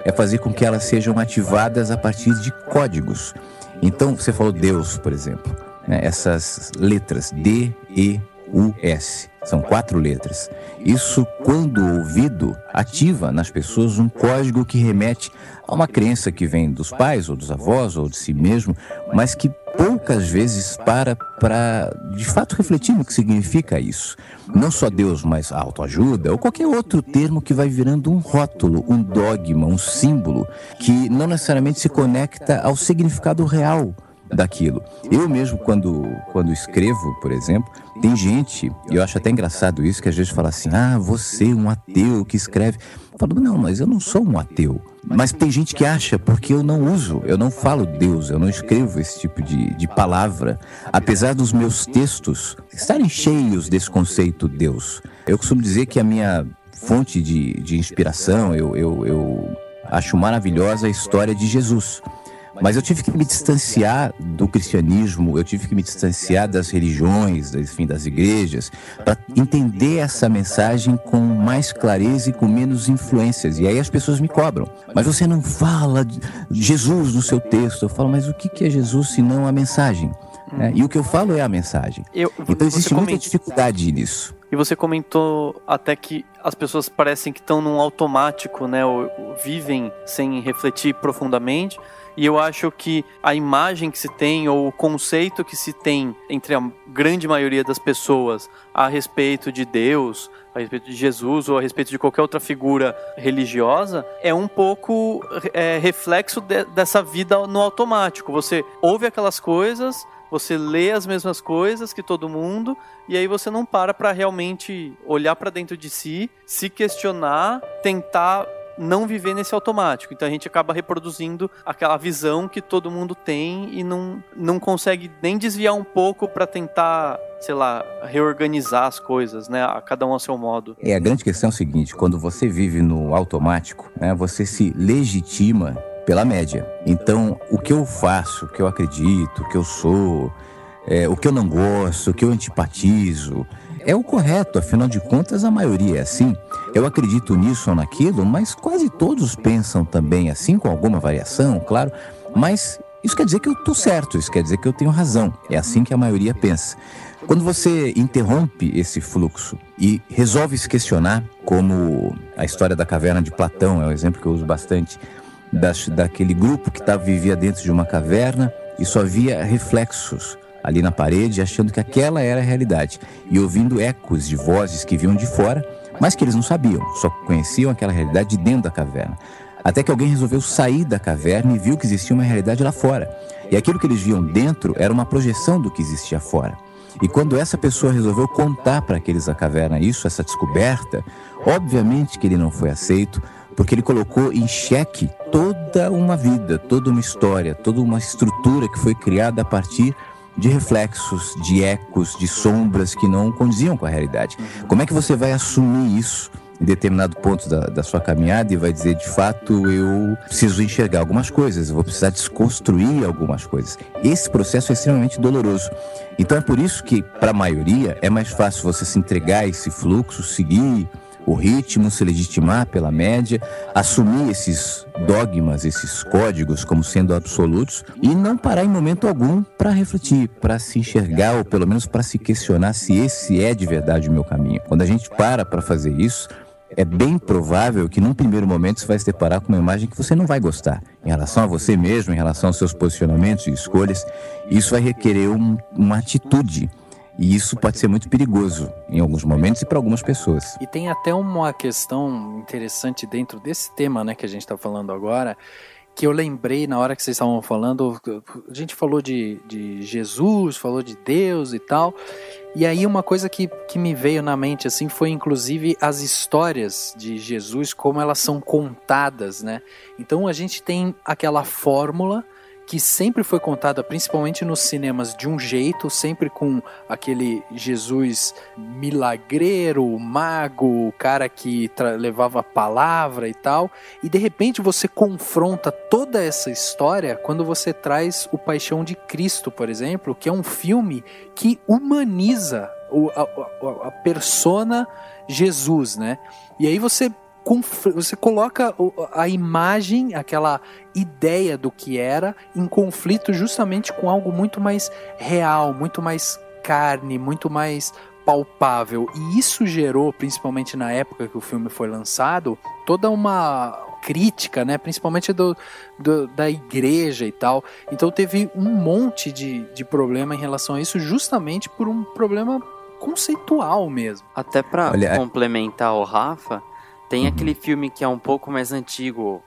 é fazer com que elas sejam ativadas a partir de códigos. Então, você falou Deus, por exemplo, né? Essas letras D, E, U, S, são 4 letras. Isso, quando ouvido, ativa nas pessoas um código que remete a uma crença que vem dos pais, ou dos avós, ou de si mesmo, mas que poucas vezes para de fato refletir no que significa isso. Não só Deus, mas a autoajuda, ou qualquer outro termo que vai virando um rótulo, um dogma, um símbolo, que não necessariamente se conecta ao significado real daquilo. Eu mesmo, quando escrevo, por exemplo, tem gente, e eu acho até engraçado isso, que às vezes fala assim, você é um ateu que escreve. Eu falo, não, mas eu não sou um ateu. Mas tem gente que acha, porque eu não falo Deus, eu não escrevo esse tipo de palavra, apesar dos meus textos estarem cheios desse conceito Deus. Eu costumo dizer que a minha fonte de inspiração, eu acho maravilhosa a história de Jesus. Mas eu tive que me distanciar do cristianismo, eu tive que me distanciar das religiões, enfim, das igrejas, para entender essa mensagem com mais clareza e com menos influências. E aí as pessoas me cobram. Mas você não fala de Jesus no seu texto. Eu falo, mas o que é Jesus se não a mensagem? E o que eu falo é a mensagem. Então existe muita dificuldade nisso. E você comentou até que as pessoas parecem que estão num automático, né? Ou vivem sem refletir profundamente. E eu acho que a imagem que se tem, ou o conceito que se tem entre a grande maioria das pessoas a respeito de Deus, a respeito de Jesus, ou a respeito de qualquer outra figura religiosa, é um pouco reflexo dessa vida no automático. Você ouve aquelas coisas, você lê as mesmas coisas que todo mundo, e aí você não para realmente olhar para dentro de si, se questionar, tentar não viver nesse automático. Então a gente acaba reproduzindo aquela visão que todo mundo tem e não consegue nem desviar um pouco para tentar, sei lá, reorganizar as coisas, né? A cada um ao seu modo. A grande questão é o seguinte, quando você vive no automático, né, você se legitima pela média. Então, o que eu faço, o que eu acredito, o que eu sou, o que eu não gosto, o que eu antipatizo, é o correto, afinal de contas a maioria é assim. Eu acredito nisso ou naquilo, mas quase todos pensam também assim, com alguma variação, claro. Mas isso quer dizer que eu estou certo, isso quer dizer que eu tenho razão. É assim que a maioria pensa. Quando você interrompe esse fluxo e resolve se questionar, como a história da caverna de Platão, é um exemplo que eu uso bastante, daquele grupo que vivia dentro de uma caverna e só via reflexos ali na parede, achando que aquela era a realidade, e ouvindo ecos de vozes que vinham de fora, mas que eles não sabiam, só conheciam aquela realidade de dentro da caverna. Até que alguém resolveu sair da caverna e viu que existia uma realidade lá fora. E aquilo que eles viam dentro era uma projeção do que existia fora. E quando essa pessoa resolveu contar para aqueles da caverna isso, essa descoberta, obviamente que ele não foi aceito, porque ele colocou em xeque toda uma vida, toda uma história, toda uma estrutura que foi criada a partir de reflexos, de ecos, de sombras que não condiziam com a realidade. Como é que você vai assumir isso em determinado ponto da sua caminhada e vai dizer, de fato, eu preciso enxergar algumas coisas, eu vou precisar desconstruir algumas coisas? Esse processo é extremamente doloroso. Então é por isso que, para a maioria, é mais fácil você se entregar a esse fluxo, seguir o ritmo, se legitimar pela média, assumir esses dogmas, esses códigos como sendo absolutos e não parar em momento algum para refletir, para se enxergar ou pelo menos para se questionar se esse é de verdade o meu caminho. Quando a gente para fazer isso, é bem provável que num primeiro momento você vai se deparar com uma imagem que você não vai gostar em relação a você mesmo, em relação aos seus posicionamentos e escolhas. Isso vai requerer uma atitude. E isso pode ser muito perigoso em alguns momentos e para algumas pessoas. E tem até uma questão interessante dentro desse tema, né, que a gente está falando agora, que eu lembrei na hora que vocês estavam falando. A gente falou de Jesus, falou de Deus e tal. E aí uma coisa que me veio na mente assim foi inclusive as histórias de Jesus, como elas são contadas, né? Então a gente tem aquela fórmula que sempre foi contada, principalmente nos cinemas, de um jeito, sempre com aquele Jesus milagreiro, mago, o cara que levava a palavra e tal, e de repente você confronta toda essa história quando você traz o Paixão de Cristo, por exemplo, que é um filme que humaniza a persona Jesus, né? E aí você coloca a imagem, aquela ideia do que era, em conflito justamente com algo muito mais real, muito mais carne, muito mais palpável. E isso gerou, principalmente na época que o filme foi lançado, toda uma crítica, né? Principalmente da igreja e tal. Então teve um monte de problema em relação a isso, justamente por um problema conceitual mesmo. Até para complementar o Rafa, tem aquele filme que é um pouco mais antigo,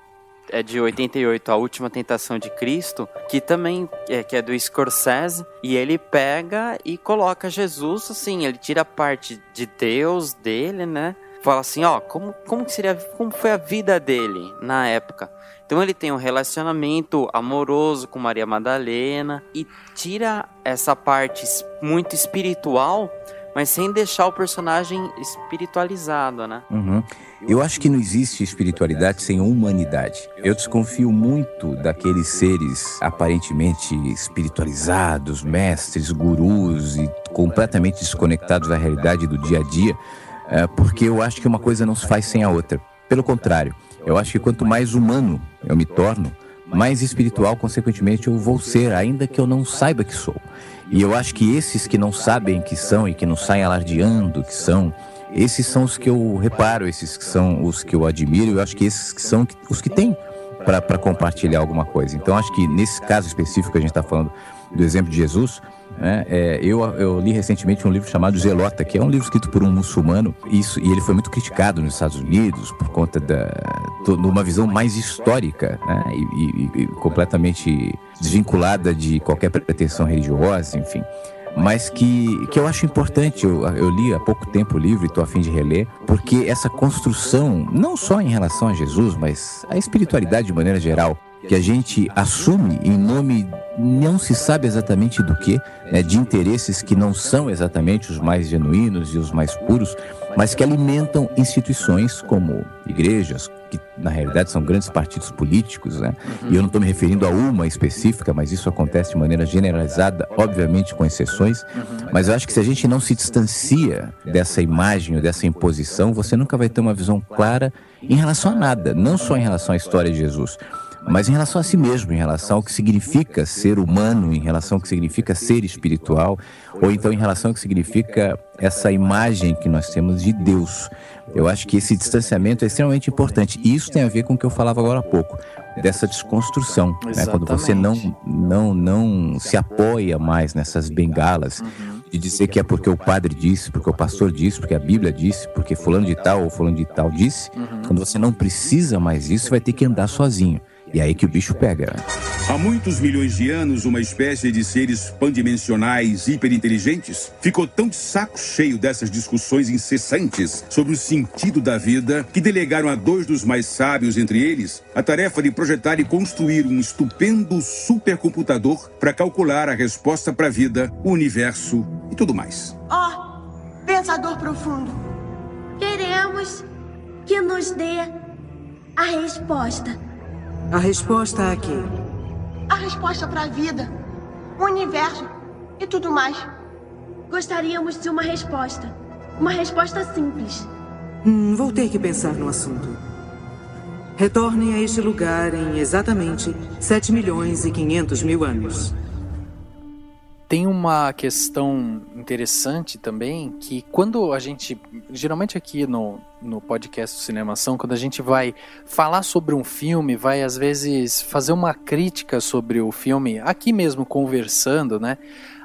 é de 88, A Última Tentação de Cristo, que também que é do Scorsese, e ele pega e coloca Jesus, assim, ele tira a parte de Deus dele, né? Fala assim, como foi a vida dele na época. Então ele tem um relacionamento amoroso com Maria Madalena e tira essa parte muito espiritual, mas sem deixar o personagem espiritualizado, né? Uhum. Eu acho que não existe espiritualidade sem humanidade. Eu desconfio muito daqueles seres aparentemente espiritualizados, mestres, gurus e completamente desconectados da realidade do dia a dia, porque eu acho que uma coisa não se faz sem a outra. Pelo contrário, eu acho que quanto mais humano eu me torno, mais espiritual, consequentemente, eu vou ser, ainda que eu não saiba que sou. E eu acho que esses que não sabem que são e que não saem alardeando que são, esses são os que eu reparo, esses que são os que eu admiro. Eu acho que esses que são os que têm para compartilhar alguma coisa. Então, acho que nesse caso específico que a gente está falando do exemplo de Jesus, né, eu li recentemente um livro chamado Zelota, que é um livro escrito por um muçulmano, e ele foi muito criticado nos Estados Unidos por conta de uma visão mais histórica, né, e completamente desvinculada de qualquer pretensão religiosa, enfim. Mas que eu acho importante. Eu li há pouco tempo o livro e estou a fim de reler, porque essa construção, não só em relação a Jesus, mas a espiritualidade de maneira geral, que a gente assume em nome, não se sabe exatamente do que, né, de interesses que não são exatamente os mais genuínos e os mais puros, mas que alimentam instituições como igrejas, que na realidade são grandes partidos políticos, né? E eu não estou me referindo a uma específica, mas isso acontece de maneira generalizada, obviamente com exceções, mas eu acho que se a gente não se distancia dessa imagem ou dessa imposição, você nunca vai ter uma visão clara em relação a nada, não só em relação à história de Jesus, mas em relação a si mesmo, em relação ao que significa ser humano, em relação ao que significa ser espiritual, ou então em relação ao que significa essa imagem que nós temos de Deus. Eu acho que esse distanciamento é extremamente importante, e isso tem a ver com o que eu falava agora há pouco, dessa desconstrução, né? Quando você não se apoia mais nessas bengalas, de dizer que é porque o padre disse, porque o pastor disse, porque a Bíblia disse, porque fulano de tal ou fulano de tal disse, quando você não precisa mais disso, você vai ter que andar sozinho. E aí que o bicho pega. Há muitos milhões de anos, uma espécie de seres pandimensionais hiperinteligentes ficou tão de saco cheio dessas discussões incessantes sobre o sentido da vida que delegaram a dois dos mais sábios entre eles a tarefa de projetar e construir um estupendo supercomputador para calcular a resposta para a vida, o universo e tudo mais. Pensador profundo, queremos que nos dê a resposta. A resposta a quê? A resposta para a vida, o universo e tudo mais. Gostaríamos de uma resposta. Uma resposta simples. Vou ter que pensar no assunto. Retornem a este lugar em exatamente 7.500.000 anos. Tem uma questão interessante também, que quando a gente, geralmente aqui no podcast do Cinemação, quando a gente vai falar sobre um filme, vai às vezes fazer uma crítica sobre o filme, aqui mesmo conversando, né?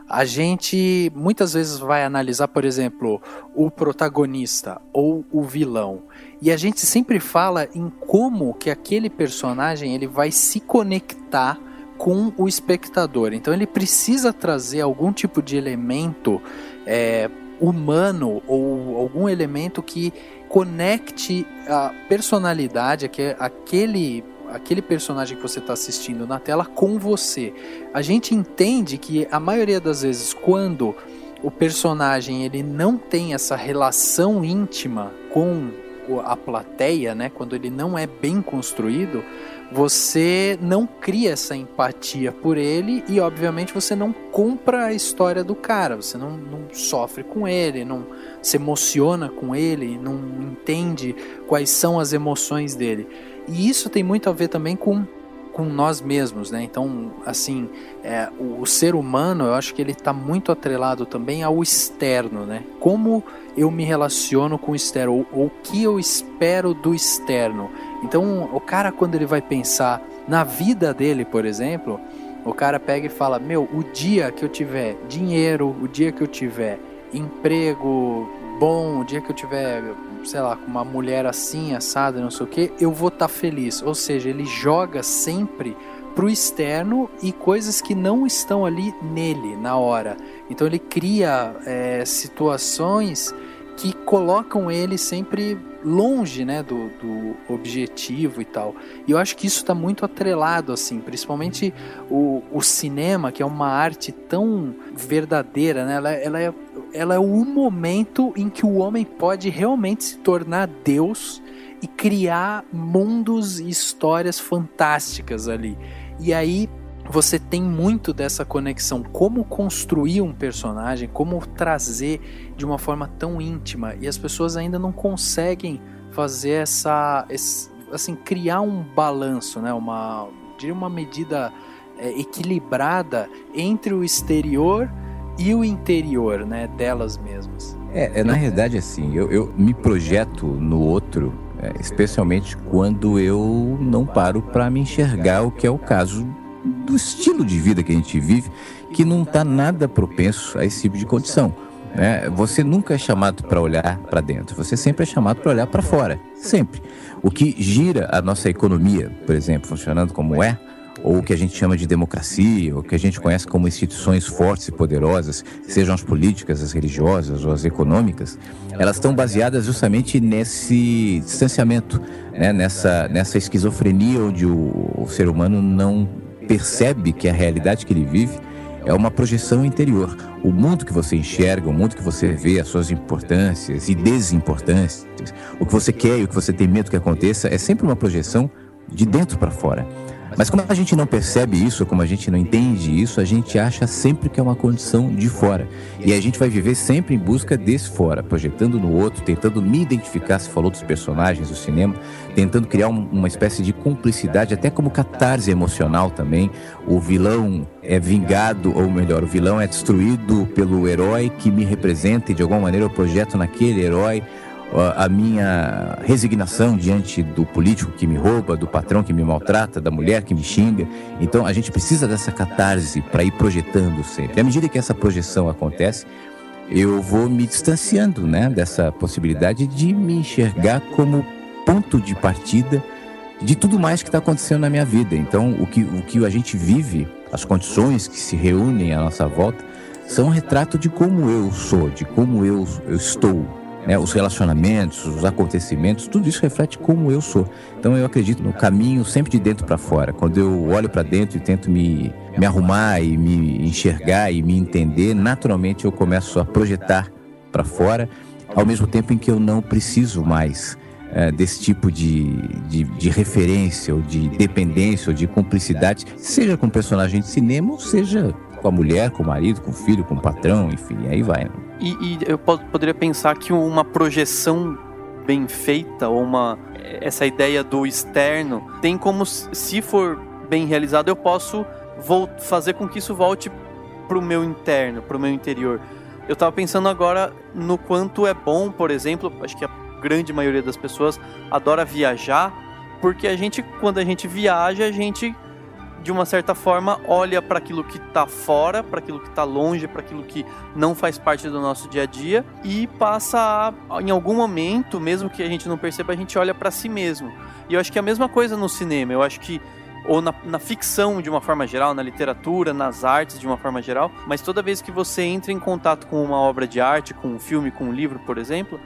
a gente muitas vezes vai analisar, por exemplo, o protagonista ou o vilão. E a gente sempre fala em como que aquele personagem ele vai se conectar com o espectador. Então ele precisa trazer algum tipo de elemento humano ou algum elemento que conecte a personalidade, aquele personagem que você está assistindo na tela com você. A gente entende que a maioria das vezes quando o personagem ele não tem essa relação íntima com a plateia, né, quando ele não é bem construído, você não cria essa empatia por ele e obviamente você não compra a história do cara, você não sofre com ele, não se emociona com ele, não entende quais são as emoções dele. E isso tem muito a ver também com nós mesmos, né? Então, assim, o ser humano, eu acho que ele está muito atrelado também ao externo, né? Como eu me relaciono com o externo, ou o que eu espero do externo. Então, o cara, quando ele vai pensar na vida dele, por exemplo, o cara pega e fala, o dia que eu tiver dinheiro, o dia que eu tiver emprego bom, o dia que eu tiver, sei lá, com uma mulher assim, assada, não sei o que, eu vou estar feliz. Ou seja, ele joga sempre pro externo e coisas que não estão ali nele, na hora. Então ele cria situações que colocam ele sempre longe, né, do objetivo e tal. E eu acho que isso está muito atrelado, assim, principalmente o cinema, que é uma arte tão verdadeira, né? Ela é o momento em que o homem pode realmente se tornar Deus e criar mundos e histórias fantásticas ali. E aí você tem muito dessa conexão, como construir um personagem, como trazer de uma forma tão íntima, e as pessoas ainda não conseguem fazer criar um balanço, né? uma medida equilibrada entre o exterior e o interior, né, delas mesmas. Na realidade, assim, eu me projeto no outro, especialmente quando eu não paro para me enxergar, o que é o caso do estilo de vida que a gente vive, que não está nada propenso a esse tipo de condição, né? Você nunca é chamado para olhar para dentro, você sempre é chamado para olhar para fora, sempre. O que gira a nossa economia, por exemplo, funcionando como ou o que a gente chama de democracia, ou o que a gente conhece como instituições fortes e poderosas, sejam as políticas, as religiosas ou as econômicas, elas estão baseadas justamente nesse distanciamento, né? nessa esquizofrenia onde o ser humano não percebe que a realidade que ele vive é uma projeção interior. O mundo que você enxerga, o mundo que você vê, as suas importâncias e desimportâncias, o que você quer e o que você tem medo que aconteça, é sempre uma projeção de dentro para fora. Mas como a gente não percebe isso, como a gente não entende isso, a gente acha sempre que é uma condição de fora. E a gente vai viver sempre em busca desse fora, projetando no outro, tentando me identificar, se falou dos personagens do cinema, tentando criar uma espécie de cumplicidade, até como catarse emocional também. O vilão é vingado, ou melhor, o vilão é destruído pelo herói que me representa e de alguma maneira eu projeto naquele herói a minha resignação diante do político que me rouba, do patrão que me maltrata, da mulher que me xinga. Então a gente precisa dessa catarse para ir projetando sempre. À medida que essa projeção acontece, eu vou me distanciando, né, dessa possibilidade de me enxergar como ponto de partida de tudo mais que está acontecendo na minha vida. Então o que a gente vive, as condições que se reúnem à nossa volta, são um retrato de como eu sou, de como eu estou. Né, os relacionamentos, os acontecimentos, tudo isso reflete como eu sou. Então eu acredito no caminho sempre de dentro para fora. Quando eu olho para dentro e tento me arrumar e me enxergar e me entender, naturalmente eu começo a projetar para fora, ao mesmo tempo em que eu não preciso mais desse tipo de referência, ou de dependência, ou de cumplicidade, seja com personagem de cinema, ou seja com a mulher, com o marido, com o filho, com o patrão, enfim, aí vai. E eu poderia pensar que uma projeção bem feita, ou essa ideia do externo, tem como, se for bem realizado, eu posso fazer com que isso volte pro meu interno, pro meu interior. Eu estava pensando agora no quanto é bom, por exemplo, acho que a grande maioria das pessoas adora viajar, porque quando a gente viaja, a gente de uma certa forma, olha para aquilo que tá fora, para aquilo que tá longe, para aquilo que não faz parte do nosso dia a dia e passa a, em algum momento, mesmo que a gente não perceba, a gente olha para si mesmo. E eu acho que é a mesma coisa no cinema, eu acho que ou na ficção de uma forma geral, na literatura, nas artes de uma forma geral, mas toda vez que você entra em contato com uma obra de arte, com um filme, com um livro, por exemplo,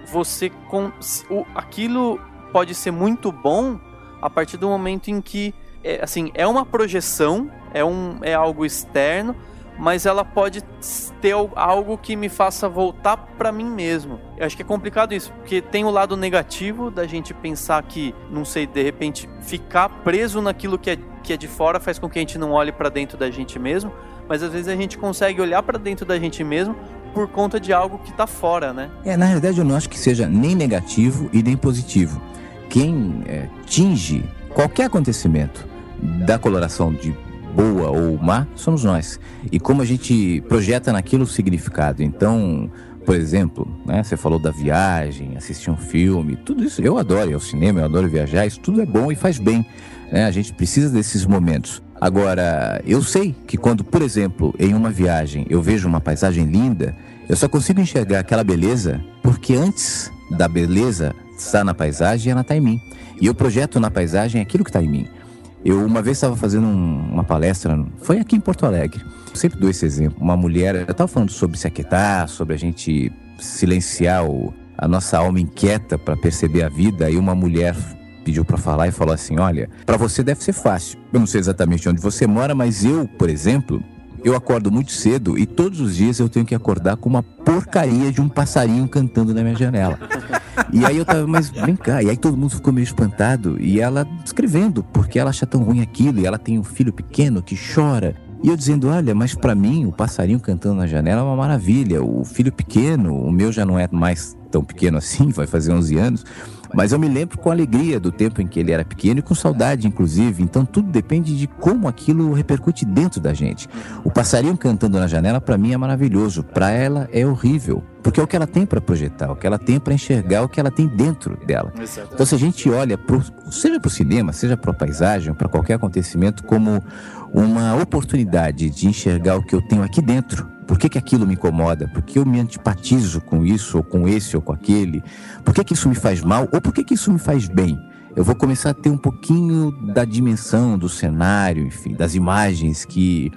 aquilo pode ser muito bom a partir do momento em que é uma projeção, é algo externo, mas ela pode ter algo que me faça voltar para mim mesmo. Eu acho que é complicado isso, porque tem o lado negativo da gente pensar que, não sei, de repente ficar preso naquilo que é de fora faz com que a gente não olhe para dentro da gente mesmo, mas às vezes a gente consegue olhar para dentro da gente mesmo por conta de algo que tá fora, né? Na realidade eu não acho que seja nem negativo e nem positivo. Quem tinge qualquer acontecimento da coloração de boa ou má, somos nós. E como a gente projeta naquilo o significado. Então, por exemplo, né, você falou da viagem, assistir um filme, tudo isso eu adoro, o cinema, eu adoro viajar, isso tudo é bom e faz bem, né? A gente precisa desses momentos. Agora, eu sei que quando, por exemplo, em uma viagem eu vejo uma paisagem linda, eu só consigo enxergar aquela beleza porque antes da beleza estar na paisagem, ela está em mim. E eu projeto na paisagem aquilo que está em mim. Eu uma vez estava fazendo uma palestra, foi aqui em Porto Alegre. Eu sempre dou esse exemplo. Uma mulher, eu estava falando sobre se aquietar, sobre a gente silenciar a nossa alma inquieta para perceber a vida. E uma mulher pediu para falar e falou assim: olha, para você deve ser fácil. Eu não sei exatamente onde você mora, mas eu, por exemplo, eu acordo muito cedo e todos os dias eu tenho que acordar com uma porcaria de um passarinho cantando na minha janela. E aí eu tava, mas vem cá. E aí todo mundo ficou meio espantado. E ela descrevendo porque ela acha tão ruim aquilo. E ela tem um filho pequeno que chora. E eu dizendo, olha, mas pra mim o passarinho cantando na janela é uma maravilha. O filho pequeno, o meu já não é mais tão pequeno assim, vai fazer 11 anos. Mas eu me lembro com alegria do tempo em que ele era pequeno e com saudade, inclusive. Então tudo depende de como aquilo repercute dentro da gente. O passarinho cantando na janela, para mim, é maravilhoso. Para ela, é horrível. Porque é o que ela tem para projetar, o que ela tem para enxergar, o que ela tem dentro dela. Exatamente. Então se a gente olha, seja para o cinema, seja para a paisagem, para qualquer acontecimento, como uma oportunidade de enxergar o que eu tenho aqui dentro. Por que aquilo me incomoda? Por que eu me antipatizo com isso, ou com esse, ou com aquele? Por que isso me faz mal, ou por que isso me faz bem? Eu vou começar a ter um pouquinho da dimensão, do cenário, enfim, das imagens que,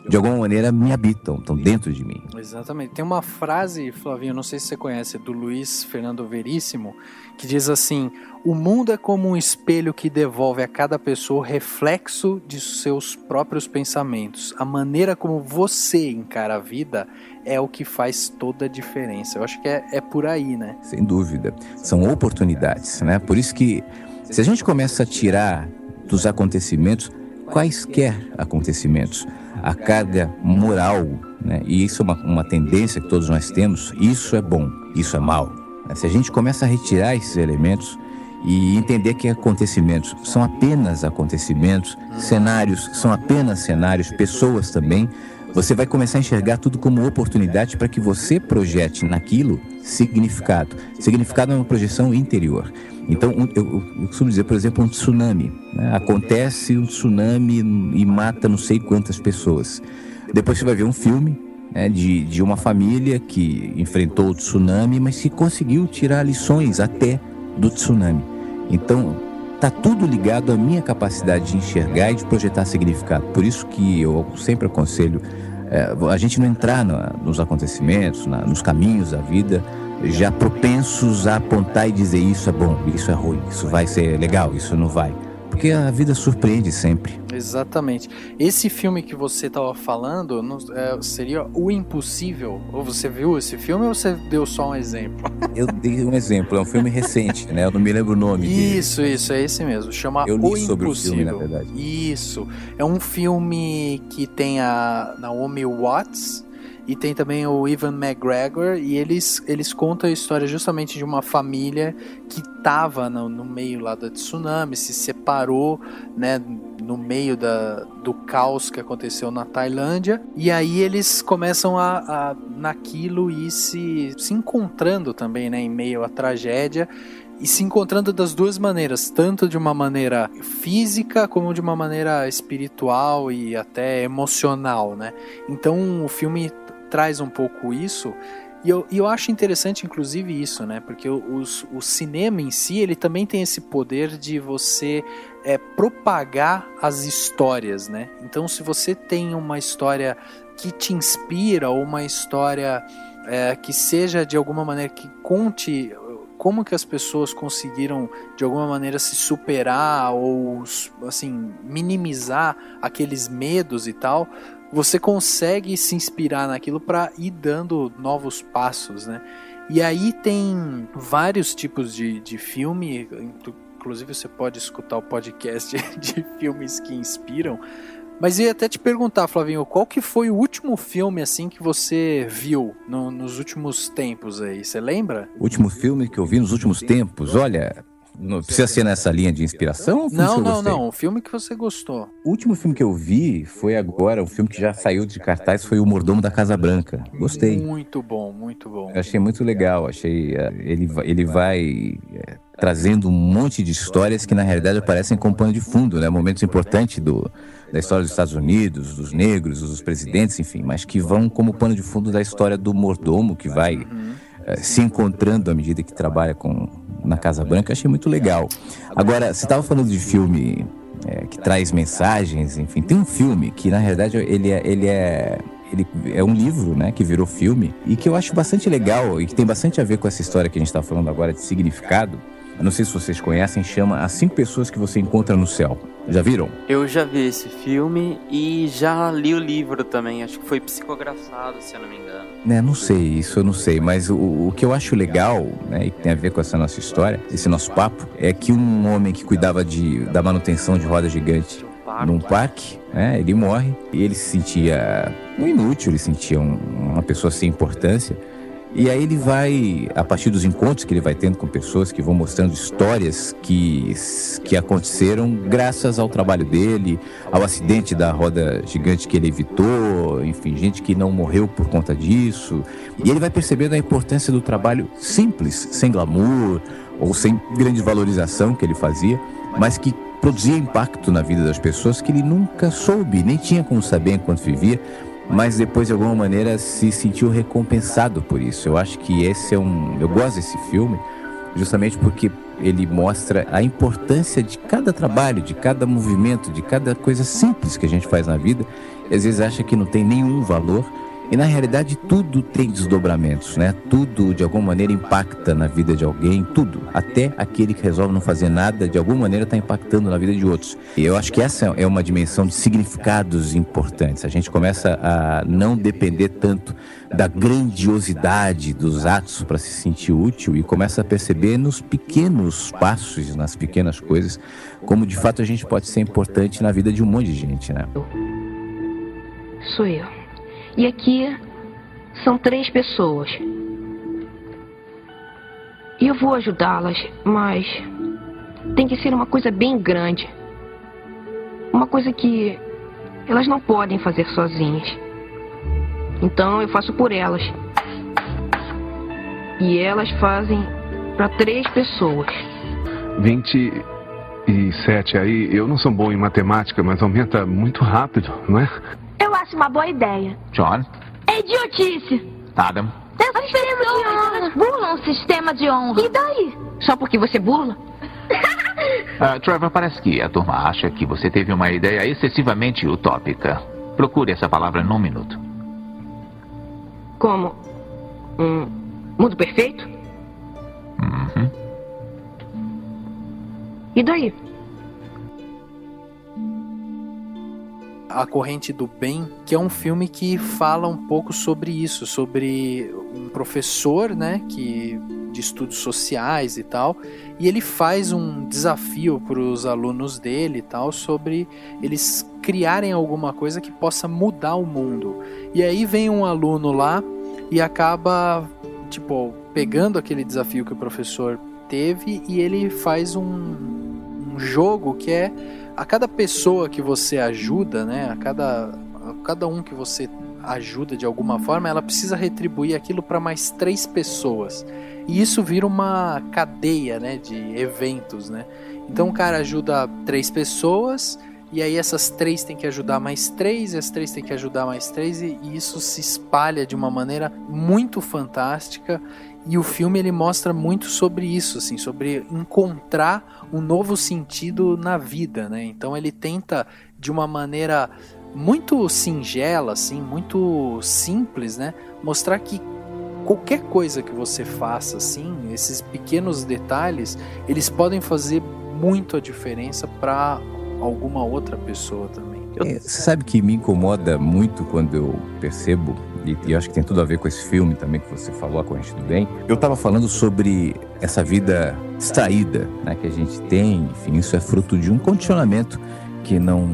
de alguma maneira, me habitam, estão dentro de mim. Exatamente. Tem uma frase, Flavinho, não sei se você conhece, do Luiz Fernando Veríssimo, que diz assim: o mundo é como um espelho que devolve a cada pessoa o reflexo de seus próprios pensamentos. A maneira como você encara a vida é o que faz toda a diferença. Eu acho que é por aí, né? Sem dúvida. São oportunidades, né? Por isso que, se a gente começa a tirar dos acontecimentos, quaisquer acontecimentos, a carga moral, né? E isso é uma tendência que todos nós temos, isso é bom, isso é mal. Se a gente começa a retirar esses elementos e entender que acontecimentos são apenas acontecimentos, cenários são apenas cenários, pessoas também, você vai começar a enxergar tudo como oportunidade para que você projete naquilo significado. Significado é uma projeção interior. Então, eu costumo dizer, por exemplo, um tsunami, né? Acontece um tsunami e mata não sei quantas pessoas. Depois você vai ver um filme, né, de uma família que enfrentou o tsunami, mas que conseguiu tirar lições até do tsunami. Então, está tudo ligado à minha capacidade de enxergar e de projetar significado. Por isso que eu sempre aconselho a gente não entrar nos acontecimentos, nos caminhos da vida, já propensos a apontar e dizer isso é bom, isso é ruim, isso vai ser legal, isso não vai. Porque a vida surpreende sempre. Exatamente. Esse filme que você estava falando seria O Impossível? Ou você viu esse filme ou você deu só um exemplo? Eu dei um exemplo, é um filme recente, né? Eu não me lembro o nome dele. Isso, é esse mesmo. Chama Eu li O sobre Impossível. o filme, na verdade. Isso. É um filme que tem a Naomi Watts e tem também o Ewan McGregor, e eles contam a história justamente de uma família que estava no meio lá do tsunami, se separou, né, no meio do caos que aconteceu na Tailândia, e aí eles começam a naquilo e se encontrando também, né, em meio à tragédia. e se encontrando das duas maneiras, tanto de uma maneira física como de uma maneira espiritual e até emocional, né? Então o filme traz um pouco isso, e eu acho interessante inclusive isso, né? Porque o cinema em si, ele também tem esse poder de você propagar as histórias, né? Então se você tem uma história que te inspira, ou uma história que seja de alguma maneira, que conte como que as pessoas conseguiram de alguma maneira se superar ou assim minimizar aqueles medos e tal, você consegue se inspirar naquilo para ir dando novos passos, né? E aí tem vários tipos de filme, inclusive você pode escutar o podcast de filmes que inspiram. Mas eu ia até te perguntar, Flavinho, qual que foi o último filme assim que você viu nos últimos tempos aí? Você lembra? O último filme que eu vi nos últimos tempos, olha, não precisa ser nessa linha de inspiração? Ou não, o filme que você gostou. O último filme que eu vi foi agora, um filme que já saiu de cartaz, foi O Mordomo da Casa Branca. Gostei. Muito bom, muito bom. Eu achei muito legal, ele vai trazendo um monte de histórias que na realidade aparecem como pano de fundo, né? Momentos importantes da história dos Estados Unidos, dos negros, dos presidentes, enfim, mas que vão como pano de fundo da história do mordomo que vai se encontrando à medida que trabalha na Casa Branca. Eu achei muito legal. Agora, você estava falando de filme que traz mensagens, enfim, tem um filme que na realidade ele é um livro, né, que virou filme e que eu acho bastante legal e que tem bastante a ver com essa história que a gente está falando agora de significado. Eu não sei se vocês conhecem, chama As 5 Pessoas que Você Encontra no Céu. Já viram? Eu já vi esse filme e já li o livro também. Acho que foi psicografado, se eu não me engano. Não sei, isso eu não sei. Mas o que eu acho legal, né, e que tem a ver com essa nossa história, esse nosso papo, é que um homem que cuidava da manutenção de roda gigante num parque, né, ele morre e ele se sentia um inútil, ele se sentia uma pessoa sem importância. E aí ele vai, a partir dos encontros que ele vai tendo com pessoas que vão mostrando histórias que aconteceram graças ao trabalho dele, ao acidente da roda gigante que ele evitou, enfim, gente que não morreu por conta disso. E ele vai percebendo a importância do trabalho simples, sem glamour ou sem grande valorização que ele fazia, mas que produzia impacto na vida das pessoas que ele nunca soube, nem tinha como saber enquanto vivia, mas depois de alguma maneira se sentiu recompensado por isso. Eu acho que eu gosto desse filme justamente porque ele mostra a importância de cada trabalho, de cada movimento, de cada coisa simples que a gente faz na vida. E às vezes acha que não tem nenhum valor e na realidade tudo tem desdobramentos, né? Tudo de alguma maneira impacta na vida de alguém, tudo. Até aquele que resolve não fazer nada, de alguma maneira está impactando na vida de outros. E eu acho que essa é uma dimensão de significados importantes. A gente começa a não depender tanto da grandiosidade dos atos para se sentir útil e começa a perceber nos pequenos passos, nas pequenas coisas, como de fato a gente pode ser importante na vida de um monte de gente, né? Sou eu. E aqui são 3 pessoas. E eu vou ajudá-las, mas tem que ser uma coisa bem grande. Uma coisa que elas não podem fazer sozinhas. Então eu faço por elas. E elas fazem para 3 pessoas. 27 aí, eu não sou bom em matemática, mas aumenta muito rápido, não é? Eu acho uma boa ideia. John? É idiotice. Adam? Elas burlam o sistema de honra. E daí? Só porque você burla? Trevor, parece que a turma acha que você teve uma ideia excessivamente utópica. Procure essa palavra num minuto. Como? Mundo perfeito? Uhum. E daí? A Corrente do Bem, que é um filme que fala um pouco sobre isso, sobre um professor, né, de estudos sociais e tal, e ele faz um desafio para os alunos dele e tal, sobre eles criarem alguma coisa que possa mudar o mundo. E aí vem um aluno lá e acaba, pegando aquele desafio que o professor teve e ele faz um jogo que é a cada pessoa que você ajuda, né, a cada um que você ajuda de alguma forma, ela precisa retribuir aquilo para mais 3 pessoas. e isso vira uma cadeia, né, de eventos, né? Então o cara ajuda 3 pessoas, e aí essas 3 têm que ajudar mais 3, e as 3 têm que ajudar mais 3, e isso se espalha de uma maneira muito fantástica. E o filme ele mostra muito sobre isso, assim, sobre encontrar um novo sentido na vida, né? Então ele tenta, de uma maneira muito singela, assim, muito simples, né? Mostrar que qualquer coisa que você faça, assim, esses pequenos detalhes, eles podem fazer muito a diferença para alguma outra pessoa também. Você sabe que me incomoda muito quando eu percebo, e eu acho que tem tudo a ver com esse filme também que você falou, A Corrente do Bem. Eu estava falando sobre essa vida distraída, né, que a gente tem, enfim, isso é fruto de um condicionamento que não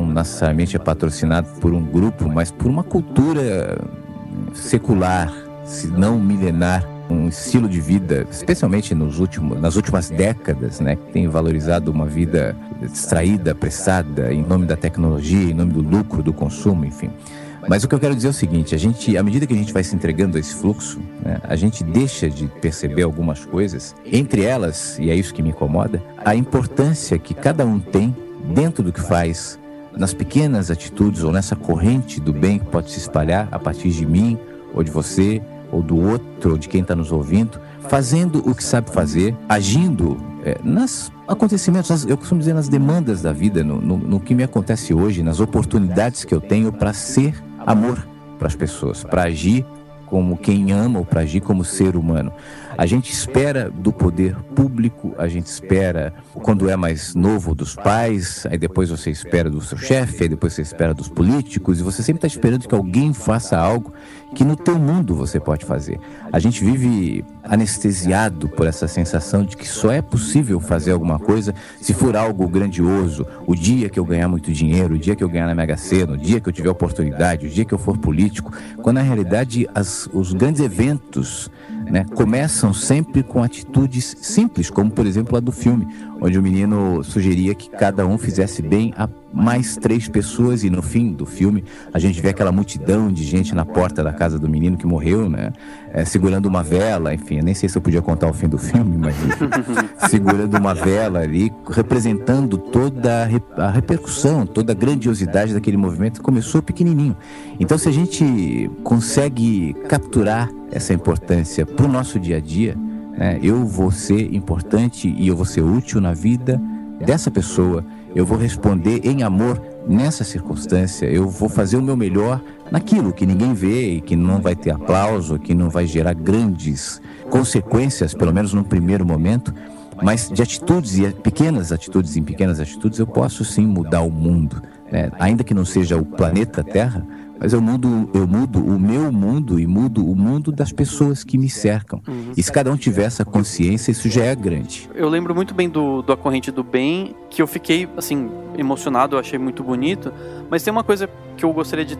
necessariamente é patrocinado por um grupo, mas por uma cultura secular, se não milenar, um estilo de vida, especialmente nas últimas décadas, né, que tem valorizado uma vida distraída, apressada, em nome da tecnologia, em nome do lucro, do consumo, enfim. Mas o que eu quero dizer é o seguinte, à medida que a gente vai se entregando a esse fluxo, né, a gente deixa de perceber algumas coisas, entre elas, e é isso que me incomoda, a importância que cada um tem dentro do que faz, nas pequenas atitudes ou nessa corrente do bem que pode se espalhar a partir de mim, ou de você, ou do outro, ou de quem está nos ouvindo, fazendo o que sabe fazer, agindo nos acontecimentos, eu costumo dizer nas demandas da vida, no que me acontece hoje, nas oportunidades que eu tenho para ser amor para as pessoas, para agir como quem ama ou para agir como ser humano. A gente espera do poder público, a gente espera, quando é mais novo, dos pais, aí depois você espera do seu chefe, aí depois você espera dos políticos, e você sempre está esperando que alguém faça algo que no teu mundo você pode fazer. A gente vive anestesiado por essa sensação de que só é possível fazer alguma coisa se for algo grandioso. O dia que eu ganhar muito dinheiro, o dia que eu ganhar na Mega Sena, o dia que eu tiver oportunidade, o dia que eu for político, quando na realidade os grandes eventos, né, começam sempre com atitudes simples, como por exemplo a do filme, onde o menino sugeria que cada um fizesse bem a mais 3 pessoas, e no fim do filme a gente vê aquela multidão de gente na porta da casa do menino que morreu, né, segurando uma vela, enfim, eu nem sei se eu podia contar o fim do filme, mas segurando uma vela ali, representando toda a repercussão, toda a grandiosidade daquele movimento que começou pequenininho. Então, se a gente consegue capturar essa importância para o nosso dia a dia, né, eu vou ser importante e eu vou ser útil na vida dessa pessoa, eu vou responder em amor nessa circunstância, eu vou fazer o meu melhor naquilo que ninguém vê e que não vai ter aplauso, que não vai gerar grandes consequências, pelo menos num primeiro momento, mas de atitudes e pequenas atitudes, em pequenas atitudes eu posso sim mudar o mundo, né? Ainda que não seja o planeta Terra, mas eu mudo o meu mundo e mudo o mundo das pessoas que me cercam. E se cada um tiver essa consciência, isso já é grande. Eu lembro muito bem do A Corrente do Bem, que eu fiquei, assim, emocionado, eu achei muito bonito, mas tem uma coisa que eu gostaria de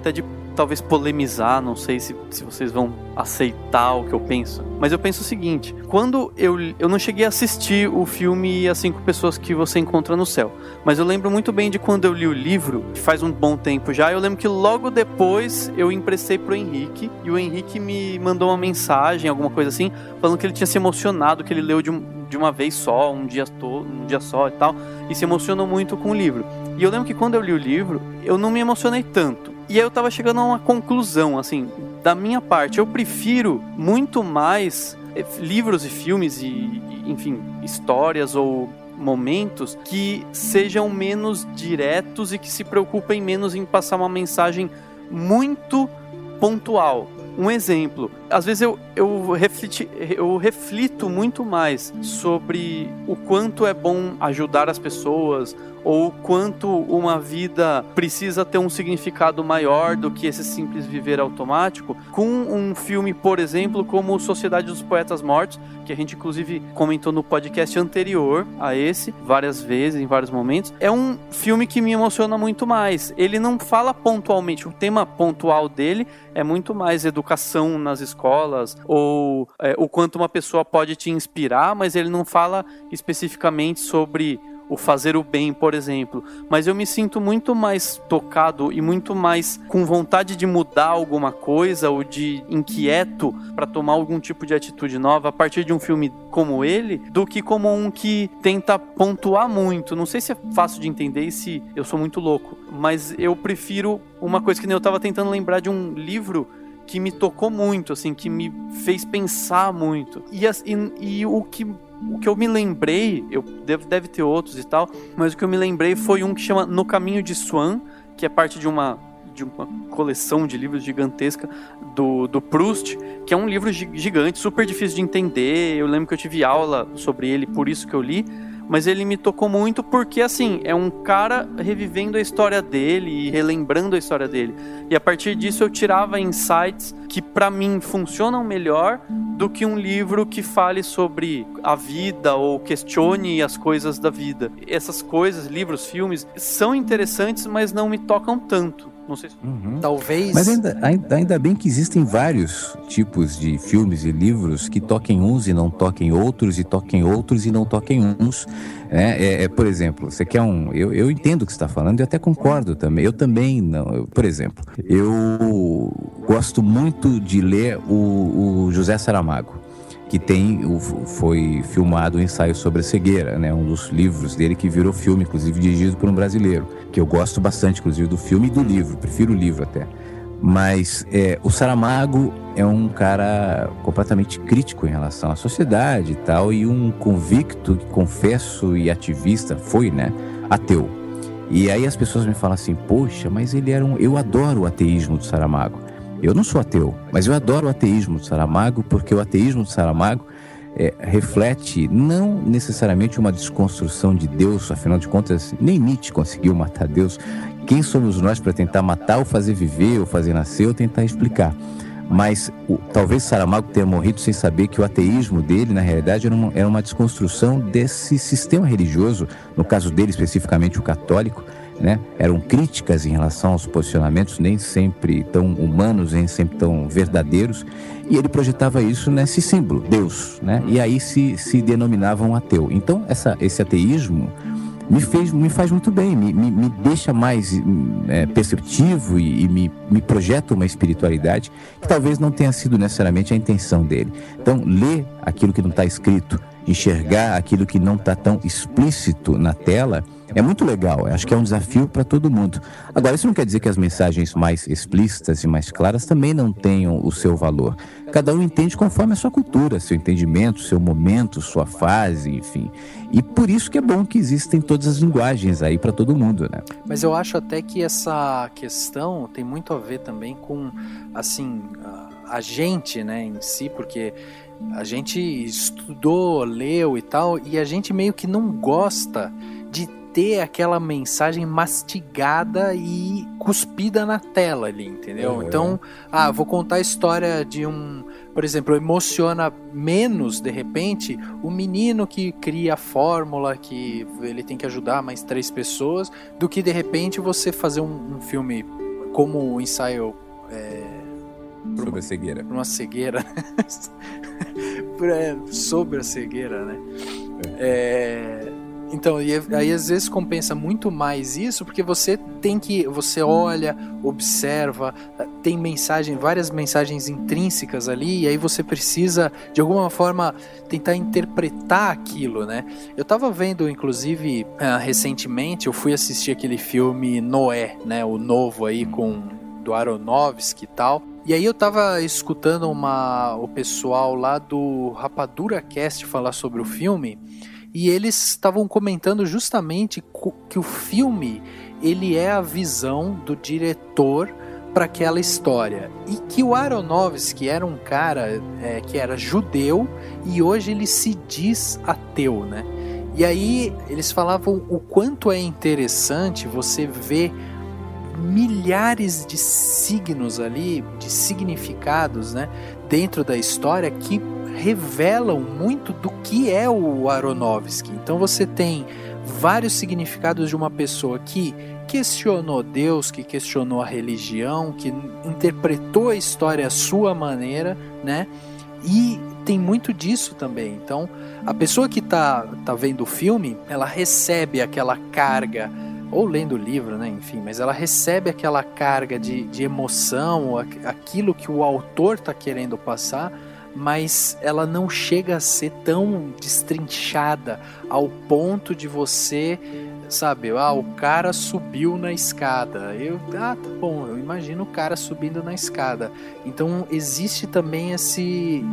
talvez polemizar, não sei se vocês vão aceitar o que eu penso, mas eu penso o seguinte: quando eu não cheguei a assistir o filme As 5 Pessoas que Você Encontra no Céu, mas eu lembro muito bem de quando eu li o livro, que faz um bom tempo já. Eu lembro que logo depois eu emprestei pro Henrique, e o Henrique me mandou uma mensagem, alguma coisa assim, falando que ele tinha se emocionado, que ele leu de uma vez só, um dia só e tal, e se emocionou muito com o livro. E eu lembro que quando eu li o livro, eu não me emocionei tanto. E aí eu tava chegando a uma conclusão, assim, da minha parte, eu prefiro muito mais livros e filmes e enfim, histórias ou momentos que sejam menos diretos e que se preocupem menos em passar uma mensagem muito pontual. Um exemplo, às vezes eu reflito muito mais sobre o quanto é bom ajudar as pessoas, ou quanto uma vida precisa ter um significado maior do que esse simples viver automático, com um filme, por exemplo, como Sociedade dos Poetas Mortos, que a gente inclusive comentou no podcast anterior a esse, várias vezes, em vários momentos. É um filme que me emociona muito mais. Ele não fala pontualmente, o tema pontual dele é muito mais educação nas escolas, ou o quanto uma pessoa pode te inspirar, mas ele não fala especificamente sobre o fazer o bem, por exemplo, mas eu me sinto muito mais tocado e muito mais com vontade de mudar alguma coisa ou de inquieto para tomar algum tipo de atitude nova a partir de um filme como ele, do que como um que tenta pontuar muito. Não sei se é fácil de entender e se eu sou muito louco, mas eu prefiro uma coisa que nem eu tava tentando lembrar de um livro que me tocou muito, assim, que me fez pensar muito. E o que eu me lembrei, deve ter outros e tal, mas o que eu me lembrei foi um que chama No Caminho de Swan, que é parte de uma coleção de livros gigantesca do Proust, que é um livro gigante, super difícil de entender. Eu lembro que eu tive aula sobre ele, por isso que eu li, mas ele me tocou muito porque, assim, é um cara revivendo a história dele e relembrando a história dele. E a partir disso eu tirava insights que pra mim funcionam melhor do que um livro que fale sobre a vida ou questione as coisas da vida. Essas coisas, livros, filmes, são interessantes, mas não me tocam tanto. Não sei se... Talvez... Mas ainda bem que existem vários tipos de filmes e livros que toquem uns e não toquem outros, e toquem outros e não toquem uns. Por exemplo, você quer eu entendo o que você está falando e até concordo também. Eu também não. Por exemplo, eu gosto muito de ler o José Saramago, que foi filmado o Ensaio sobre a Cegueira, né? Um dos livros dele que virou filme, inclusive dirigido por um brasileiro, que eu gosto bastante, inclusive, do filme e do livro, prefiro o livro até. Mas o Saramago é um cara completamente crítico em relação à sociedade e tal, e um convicto, confesso e ativista, ateu. E aí as pessoas me falam assim, poxa, mas eu adoro o ateísmo do Saramago. Eu não sou ateu, mas eu adoro o ateísmo do Saramago, porque o ateísmo do Saramago reflete não necessariamente uma desconstrução de Deus, afinal de contas, nem Nietzsche conseguiu matar Deus. Quem somos nós para tentar matar ou fazer viver, ou fazer nascer, ou tentar explicar? Mas talvez Saramago tenha morrido sem saber que o ateísmo dele, na realidade, era uma desconstrução desse sistema religioso, no caso dele especificamente o católico, né? Eram críticas em relação aos posicionamentos nem sempre tão humanos, nem sempre tão verdadeiros, e ele projetava isso nesse símbolo, Deus, né? E aí se denominava um ateu. Então esse ateísmo me faz muito bem, me deixa mais perceptivo e me projeta uma espiritualidade que talvez não tenha sido necessariamente a intenção dele. Então, ler aquilo que não está escrito, enxergar aquilo que não está tão explícito na tela, é muito legal. Eu acho que é um desafio para todo mundo. Agora, isso não quer dizer que as mensagens mais explícitas e mais claras também não tenham o seu valor. Cada um entende conforme a sua cultura, seu entendimento, seu momento, sua fase, enfim. E por isso que é bom que existem todas as linguagens aí para todo mundo, né? Mas eu acho até que essa questão tem muito a ver também com, assim, a gente, né, em si, porque a gente estudou, leu e tal, e a gente meio que não gosta de ter aquela mensagem mastigada e cuspida na tela ali, entendeu? Então, vou contar a história de por exemplo, emociona menos, de repente, o menino que cria a fórmula que ele tem que ajudar mais 3 pessoas, do que, de repente, você fazer um filme como o Ensaio... sobre a cegueira. Uma cegueira. Sobre a cegueira, né? Então, e aí às vezes compensa muito mais isso, porque você olha, observa, tem várias mensagens intrínsecas ali, e aí você precisa, de alguma forma, tentar interpretar aquilo, né? Eu tava vendo, inclusive, recentemente, eu fui assistir aquele filme Noé, né? O novo aí, do Aronofsky e tal. E aí eu tava escutando o pessoal lá do Rapadura Cast falar sobre o filme, e eles estavam comentando justamente que o filme, ele é a visão do diretor para aquela história. E que o Aronofsky era um cara que era judeu e hoje ele se diz ateu, né? E aí eles falavam o quanto é interessante você ver milhares de signos ali, de significados, né, dentro da história que revelam muito do que é o Aronofsky. Então você tem vários significados de uma pessoa que questionou Deus, que questionou a religião, que interpretou a história à sua maneira, né? E tem muito disso também. Então, a pessoa que tá vendo o filme, ela recebe aquela carga, ou lendo o livro, né? Enfim, mas ela recebe aquela carga de emoção, aquilo que o autor tá querendo passar, mas ela não chega a ser tão destrinchada ao ponto de você, sabe, o cara subiu na escada. Tá bom, eu imagino o cara subindo na escada. Então existe também esse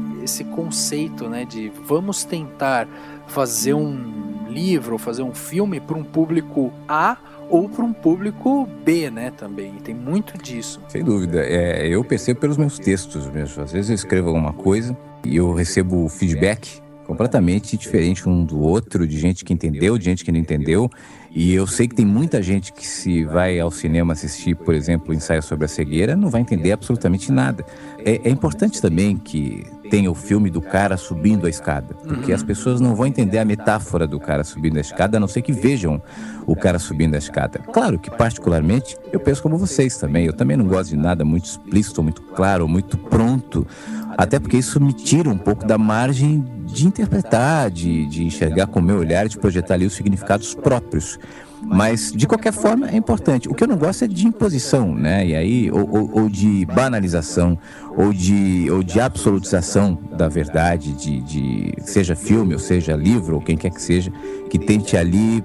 conceito, né, de vamos tentar fazer um livro, fazer um filme para um público A ou para um público B, né, também. Tem muito disso. Sem dúvida. Eu percebo pelos meus textos mesmo. Às vezes eu escrevo alguma coisa e eu recebo feedback completamente diferente um do outro, de gente que entendeu, de gente que não entendeu. E eu sei que tem muita gente que, se vai ao cinema assistir, por exemplo, o ensaio sobre a cegueira, não vai entender absolutamente nada. É importante também que tenha o filme do cara subindo a escada, porque as pessoas não vão entender a metáfora do cara subindo a escada, a não ser que vejam o cara subindo a escada. Claro que, particularmente, eu penso como vocês também. Eu também não gosto de nada muito explícito, muito claro, muito pronto, até porque isso me tira um pouco da margem de interpretar, de enxergar com o meu olhar, de projetar ali os significados próprios. Mas, de qualquer forma, é importante. O que eu não gosto é de imposição, né? E aí, ou de banalização, ou de absolutização da verdade, seja filme, ou seja livro, ou quem quer que seja, que tente ali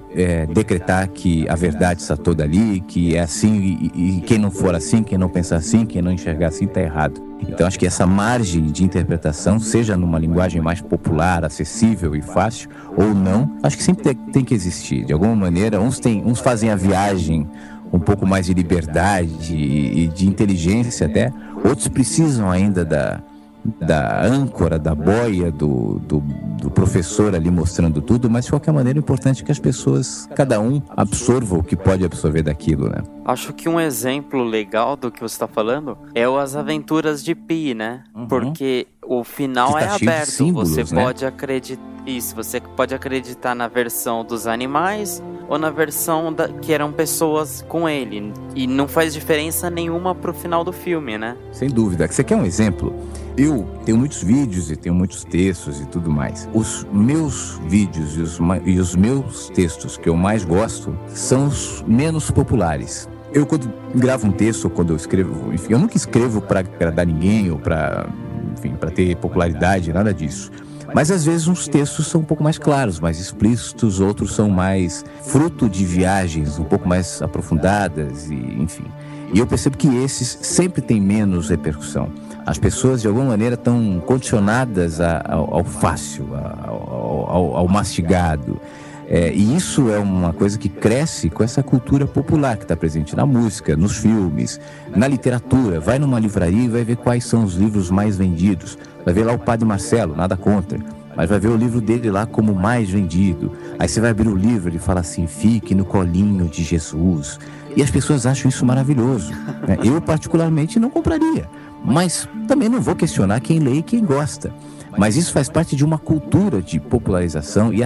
decretar que a verdade está toda ali, que é assim, e quem não for assim, quem não pensar assim, quem não enxergar assim, está errado. Então, acho que essa margem de interpretação, seja numa linguagem mais popular, acessível e fácil, ou não, acho que sempre tem que existir. De alguma maneira, uns fazem a viagem um pouco mais de liberdade e de inteligência até, outros precisam ainda da âncora, da boia, do professor ali mostrando tudo, mas de qualquer maneira é importante que as pessoas, cada um, absorva o que pode absorver daquilo, né? Acho que um exemplo legal do que você está falando é As Aventuras de Pi, né? Porque o final é aberto, símbolos, você pode acreditar. Isso, você pode acreditar na versão dos animais ou na versão que eram pessoas com ele. E não faz diferença nenhuma pro final do filme, né? Sem dúvida. Você quer um exemplo? Eu tenho muitos vídeos e tenho muitos textos e tudo mais. Os meus vídeos e os meus textos que eu mais gosto são os menos populares. Eu, quando gravo um texto, ou quando eu escrevo, enfim, eu nunca escrevo para agradar ninguém ou para ter popularidade, nada disso. Mas às vezes uns textos são um pouco mais claros, mais explícitos, outros são mais fruto de viagens um pouco mais aprofundadas, e enfim. E eu percebo que esses sempre têm menos repercussão. As pessoas, de alguma maneira, estão condicionadas ao fácil, ao mastigado. E isso é uma coisa que cresce com essa cultura popular que está presente na música, nos filmes, na literatura. Vai numa livraria e vai ver quais são os livros mais vendidos. Vai ver lá o Padre Marcelo, nada contra, mas vai ver o livro dele lá como mais vendido. Aí você vai abrir o livro e ele fala assim: fique no colinho de Jesus. E as pessoas acham isso maravilhoso, né? Eu particularmente não compraria, mas também não vou questionar quem lê e quem gosta. Mas isso faz parte de uma cultura de popularização e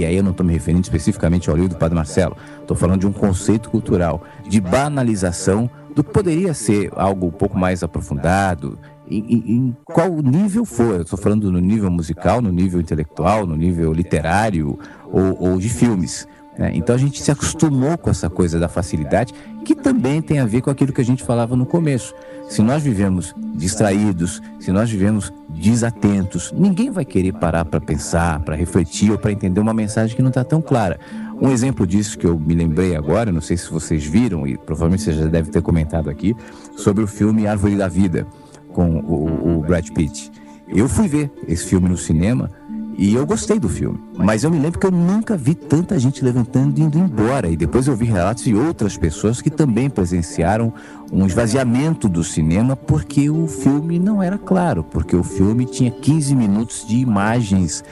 aí eu não estou me referindo especificamente ao livro do Padre Marcelo, estou falando de um conceito cultural de banalização do que poderia ser algo um pouco mais aprofundado, em qual nível for. Eu estou falando no nível musical, no nível intelectual, no nível literário ou de filmes, né? Então a gente se acostumou com essa coisa da facilidade, que também tem a ver com aquilo que a gente falava no começo. Se nós vivemos distraídos, se nós vivemos desatentos, ninguém vai querer parar para pensar, para refletir ou para entender uma mensagem que não está tão clara. Um exemplo disso que eu me lembrei agora, não sei se vocês viram, e provavelmente você já deve ter comentado aqui, sobre o filme Árvore da Vida, com o Brad Pitt. Eu fui ver esse filme no cinema e eu gostei do filme, mas eu me lembro que eu nunca vi tanta gente levantando e indo embora. E depois eu vi relatos de outras pessoas que também presenciaram um esvaziamento do cinema porque o filme não era claro, porque o filme tinha 15 minutos de imagens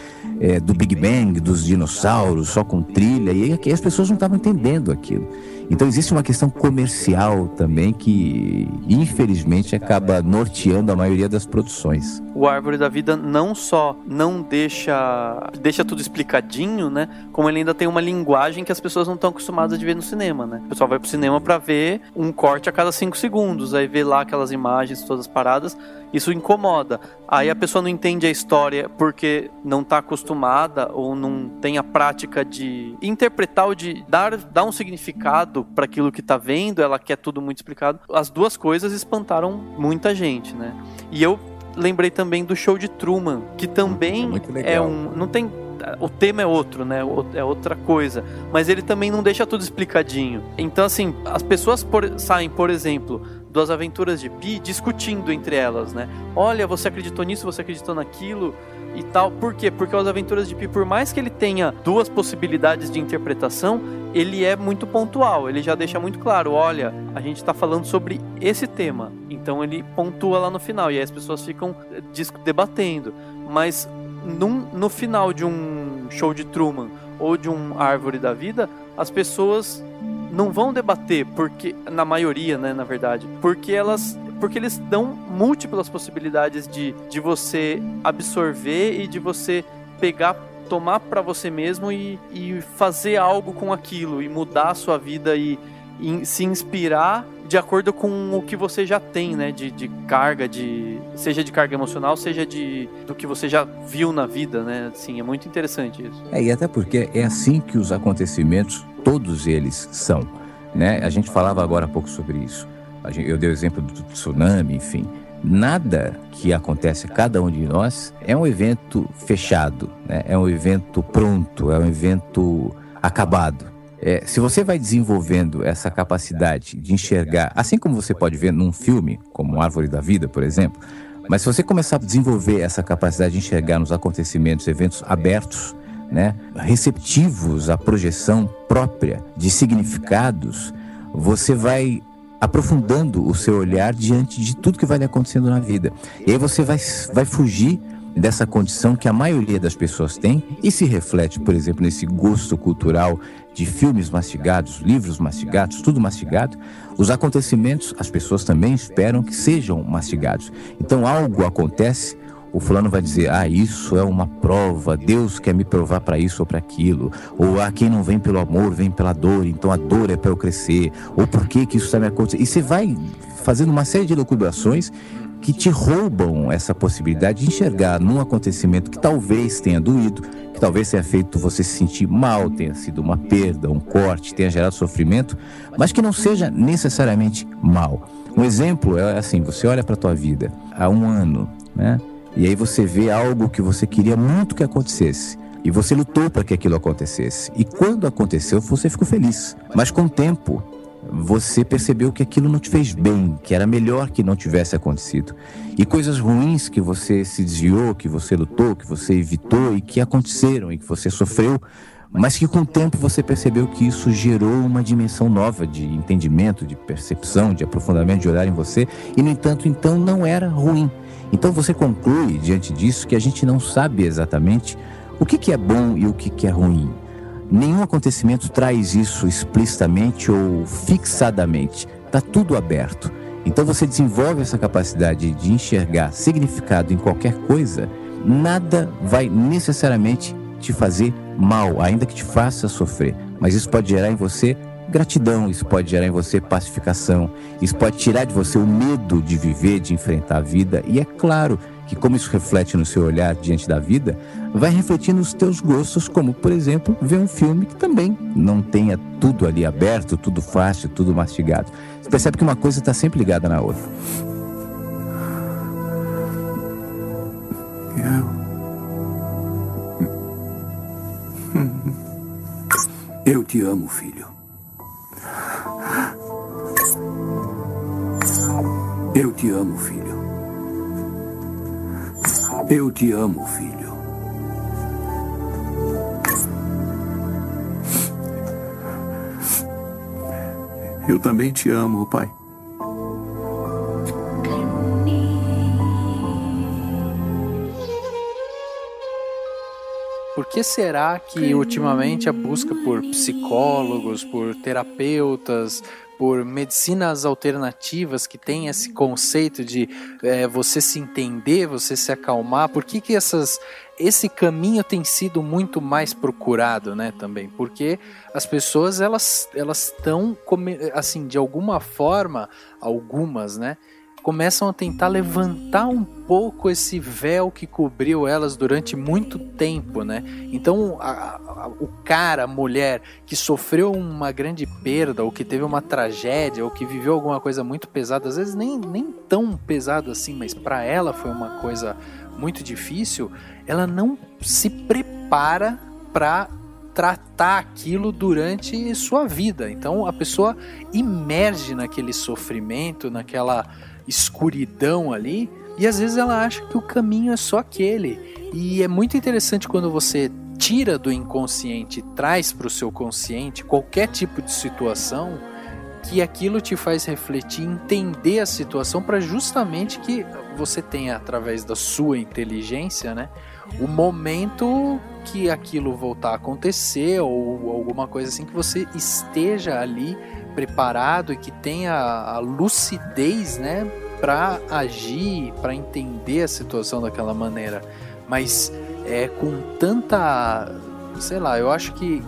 do Big Bang, dos dinossauros, só com trilha, e aqui as pessoas não estavam entendendo aquilo. Então existe uma questão comercial também que, infelizmente, acaba norteando a maioria das produções. O Árvore da Vida não só não deixa tudo explicadinho, né? Como ele ainda tem uma linguagem que as pessoas não estão acostumadas de ver no cinema, né? O pessoal vai pro cinema pra ver um corte a cada 5 segundos, aí vê lá aquelas imagens todas paradas, isso incomoda. Aí a pessoa não entende a história porque não tá acostumada ou não tem a prática de interpretar ou de dar um significado para aquilo que tá vendo, ela quer tudo muito explicado. As duas coisas espantaram muita gente, né? E eu lembrei também do Show de Truman, que também é não tem... O tema é outro, né? É outra coisa. Mas ele também não deixa tudo explicadinho. Então, assim, as pessoas saem, por exemplo, das Aventuras de Pi discutindo entre elas, né? Olha, você acreditou nisso, você acreditou naquilo e tal. Por quê? Porque as Aventuras de Pi, por mais que ele tenha duas possibilidades de interpretação, ele é muito pontual. Ele já deixa muito claro, olha, a gente tá falando sobre esse tema. Então ele pontua lá no final. E aí as pessoas ficam debatendo. Mas no final de um Show de Truman ou de um Árvore da Vida, as pessoas não vão debater, porque na maioria, né, na verdade, porque eles dão múltiplas possibilidades de você absorver e de você pegar, tomar para você mesmo e fazer algo com aquilo e mudar a sua vida e se inspirar de acordo com o que você já tem, né, de carga, seja de carga emocional, seja do que você já viu na vida, né, assim, é muito interessante isso. E até porque é assim que os acontecimentos, todos eles são, né, a gente falava agora há pouco sobre isso, eu dei o exemplo do tsunami, enfim, nada que acontece a cada um de nós é um evento fechado, né, é um evento pronto, é um evento acabado. Se você vai desenvolvendo essa capacidade de enxergar, assim como você pode ver num filme, como Árvore da Vida, por exemplo, mas se você começar a desenvolver essa capacidade de enxergar nos acontecimentos, eventos abertos, né, receptivos à projeção própria de significados, você vai aprofundando o seu olhar diante de tudo que vai lhe acontecendo na vida. E aí você vai fugir dessa condição que a maioria das pessoas tem e se reflete, por exemplo, nesse gosto cultural de filmes mastigados, livros mastigados, tudo mastigado. Os acontecimentos, as pessoas também esperam que sejam mastigados. Então algo acontece, o fulano vai dizer, isso é uma prova, Deus quer me provar para isso ou para aquilo, ou quem não vem pelo amor, vem pela dor, então a dor é para eu crescer, ou por que isso está me acontecendo? E você vai fazendo uma série de elucubrações que te roubam essa possibilidade de enxergar num acontecimento que talvez tenha doído, que talvez tenha feito você se sentir mal, tenha sido uma perda, um corte, tenha gerado sofrimento, mas que não seja necessariamente mal. Um exemplo é assim, você olha para a tua vida há um ano, né? E aí você vê algo que você queria muito que acontecesse. E você lutou para que aquilo acontecesse. E quando aconteceu, você ficou feliz. Mas com o tempo, você percebeu que aquilo não te fez bem, que era melhor que não tivesse acontecido. E coisas ruins que você se desviou, que você lutou, que você evitou e que aconteceram e que você sofreu, mas que com o tempo você percebeu que isso gerou uma dimensão nova de entendimento, de percepção, de aprofundamento, de olhar em você. E, no entanto, então não era ruim. Então você conclui, diante disso, que a gente não sabe exatamente o que é bom e o que é ruim. Nenhum acontecimento traz isso explicitamente ou fixadamente. Está tudo aberto. Então você desenvolve essa capacidade de enxergar significado em qualquer coisa. Nada vai necessariamente te fazer mal, ainda que te faça sofrer. Mas isso pode gerar em você gratidão, isso pode gerar em você pacificação, isso pode tirar de você o medo de viver, de enfrentar a vida. E é claro que, como isso reflete no seu olhar diante da vida, vai refletir nos teus gostos, como, por exemplo, ver um filme que também não tenha tudo ali aberto, tudo fácil, tudo mastigado. Você percebe que uma coisa está sempre ligada na outra. Eu te amo, filho. Eu te amo, filho. Eu te amo, filho. Eu também te amo, pai. que será que ultimamente a busca por psicólogos, por terapeutas, por medicinas alternativas que tem esse conceito de você se entender, você se acalmar, por que esse caminho tem sido muito mais procurado, né, também? Porque as pessoas, elas estão, assim, de alguma forma, algumas, né, começam a tentar levantar um pouco esse véu que cobriu elas durante muito tempo, né? Então, o cara, a mulher que sofreu uma grande perda, ou que teve uma tragédia, ou que viveu alguma coisa muito pesada, às vezes nem tão pesado assim, mas para ela foi uma coisa muito difícil, ela não se prepara para tratar aquilo durante sua vida. Então, a pessoa imerge naquele sofrimento, naquela escuridão ali, e às vezes ela acha que o caminho é só aquele. E é muito interessante quando você tira do inconsciente e traz para o seu consciente qualquer tipo de situação, que aquilo te faz refletir, entender a situação, para justamente que você tenha, através da sua inteligência, né, o momento que aquilo voltar a acontecer, ou alguma coisa assim, que você esteja ali preparado e que tenha a lucidez, né, para agir, para entender a situação daquela maneira. Mas com tanta, sei lá, eu acho que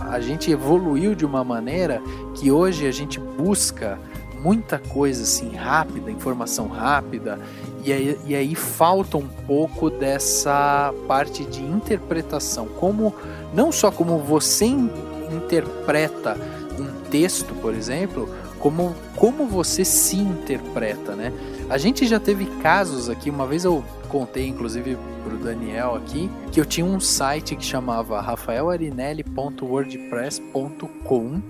a gente evoluiu de uma maneira que hoje a gente busca muita coisa assim rápida, informação rápida, e aí falta um pouco dessa parte de interpretação, como não só como você interpreta um texto, por exemplo, como você se interpreta, né? A gente já teve casos aqui, uma vez eu contei inclusive pro Daniel aqui, que eu tinha um site que chamava rafaelarinelli.wordpress.com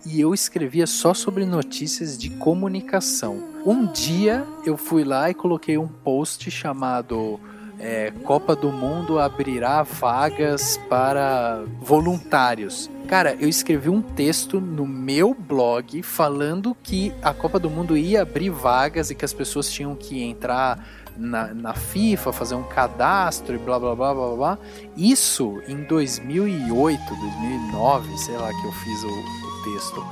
e eu escrevia só sobre notícias de comunicação. Um dia eu fui lá e coloquei um post chamado Copa do Mundo abrirá vagas para voluntários. Cara, eu escrevi um texto no meu blog falando que a Copa do Mundo ia abrir vagas e que as pessoas tinham que entrar na FIFA, fazer um cadastro e blá blá blá blá blá. Isso em 2008, 2009, sei lá, que eu fiz o texto.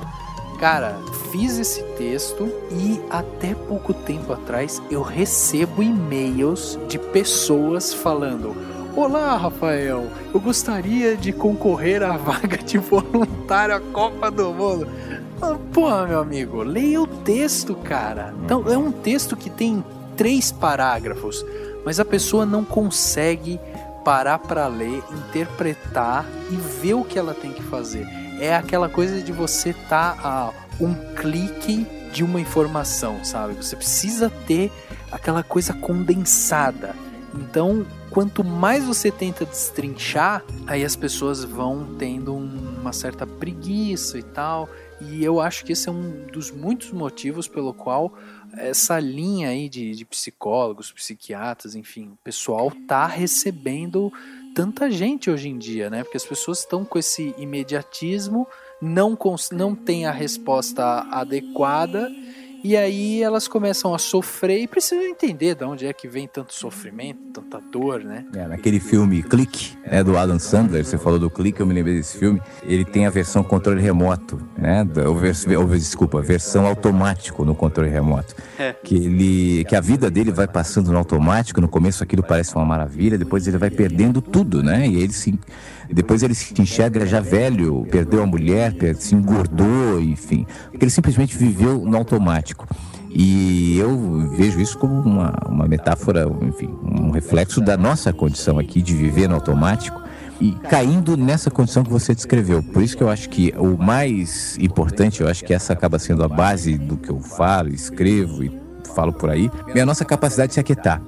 Cara, fiz esse texto e até pouco tempo atrás eu recebo e-mails de pessoas falando: olá, Rafael, eu gostaria de concorrer à vaga de voluntário à Copa do Mundo. Pô, meu amigo, leia o texto, cara. Então, é um texto que tem 3 parágrafos, mas a pessoa não consegue parar para ler, interpretar e ver o que ela tem que fazer. É aquela coisa de você estar a um clique de uma informação, sabe? Você precisa ter aquela coisa condensada. Então, quanto mais você tenta destrinchar, aí as pessoas vão tendo uma certa preguiça e tal. E eu acho que esse é um dos muitos motivos pelo qual essa linha aí de psicólogos, psiquiatras, enfim, o pessoal tá recebendo tanta gente hoje em dia, né? Porque as pessoas estão com esse imediatismo, não tem a resposta adequada, e aí elas começam a sofrer e precisam entender de onde é que vem tanto sofrimento, tanta dor, né? Naquele filme Clique, né, do Adam Sandler, você falou do Clique, eu me lembrei desse filme, ele tem a versão controle remoto, né? A versão automático no controle remoto. Que a vida dele vai passando no automático, no começo aquilo parece uma maravilha, depois ele vai perdendo tudo, né? E depois ele se enxerga já velho, perdeu a mulher, se engordou, enfim, porque ele simplesmente viveu no automático. E eu vejo isso como uma metáfora, enfim, um reflexo da nossa condição aqui de viver no automático e caindo nessa condição que você descreveu. Por isso que eu acho que o mais importante, eu acho que essa acaba sendo a base do que eu falo, escrevo e falo por aí, é a nossa capacidade de se aquietar.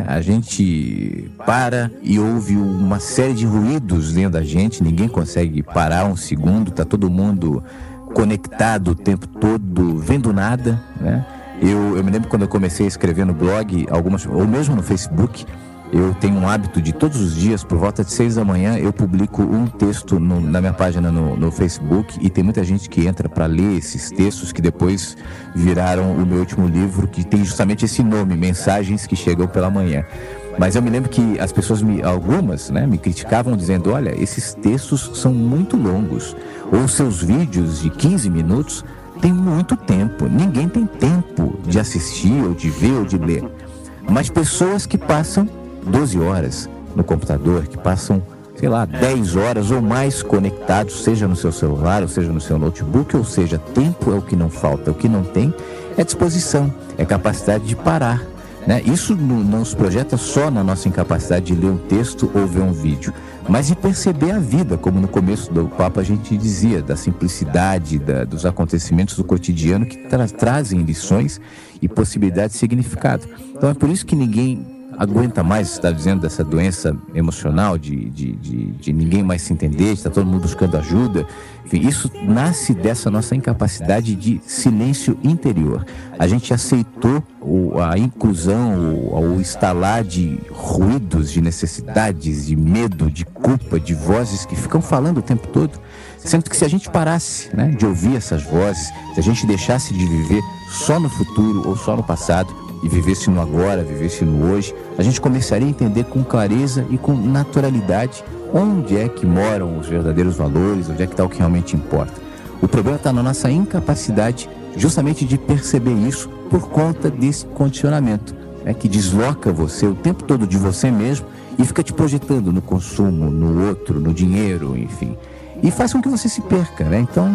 A gente para e ouve uma série de ruídos dentro da gente, ninguém consegue parar um segundo, tá todo mundo conectado o tempo todo, vendo nada, né? Eu me lembro quando eu comecei a escrever no blog, ou mesmo no Facebook, eu tenho um hábito de todos os dias, por volta de 6 da manhã, eu publico um texto na minha página no Facebook, e tem muita gente que entra para ler esses textos que depois viraram o meu último livro, que tem justamente esse nome, Mensagens que Chegam pela Manhã. Mas eu me lembro que as pessoas, algumas, né, me criticavam dizendo, olha, esses textos são muito longos, ou seus vídeos de 15 minutos têm muito tempo, ninguém tem tempo de assistir, ou de ver, ou de ler. Mas pessoas que passam 12 horas no computador, que passam, sei lá, 10 horas ou mais conectados, seja no seu celular, ou seja no seu notebook, ou seja, tempo é o que não falta, o que não tem é disposição, é capacidade de parar, né? Isso não se projeta só na nossa incapacidade de ler um texto ou ver um vídeo, mas de perceber a vida, como no começo do papo a gente dizia, da simplicidade, dos acontecimentos do cotidiano que trazem lições e possibilidade de significado. Então é por isso que ninguém aguenta mais, está dizendo, dessa doença emocional, de ninguém mais se entender, está todo mundo buscando ajuda. Enfim, isso nasce dessa nossa incapacidade de silêncio interior. A gente aceitou a inclusão, o instalar de ruídos, de necessidades, de medo, de culpa, de vozes que ficam falando o tempo todo. Sendo que se a gente parasse, né, de ouvir essas vozes, se a gente deixasse de viver só no futuro ou só no passado, e vivesse no agora, vivesse no hoje, a gente começaria a entender com clareza e com naturalidade onde é que moram os verdadeiros valores, onde é que está o que realmente importa. O problema está na nossa incapacidade justamente de perceber isso por conta desse condicionamento, né, que desloca você o tempo todo de você mesmo e fica te projetando no consumo, no outro, no dinheiro, enfim. E faz com que você se perca, né? Então,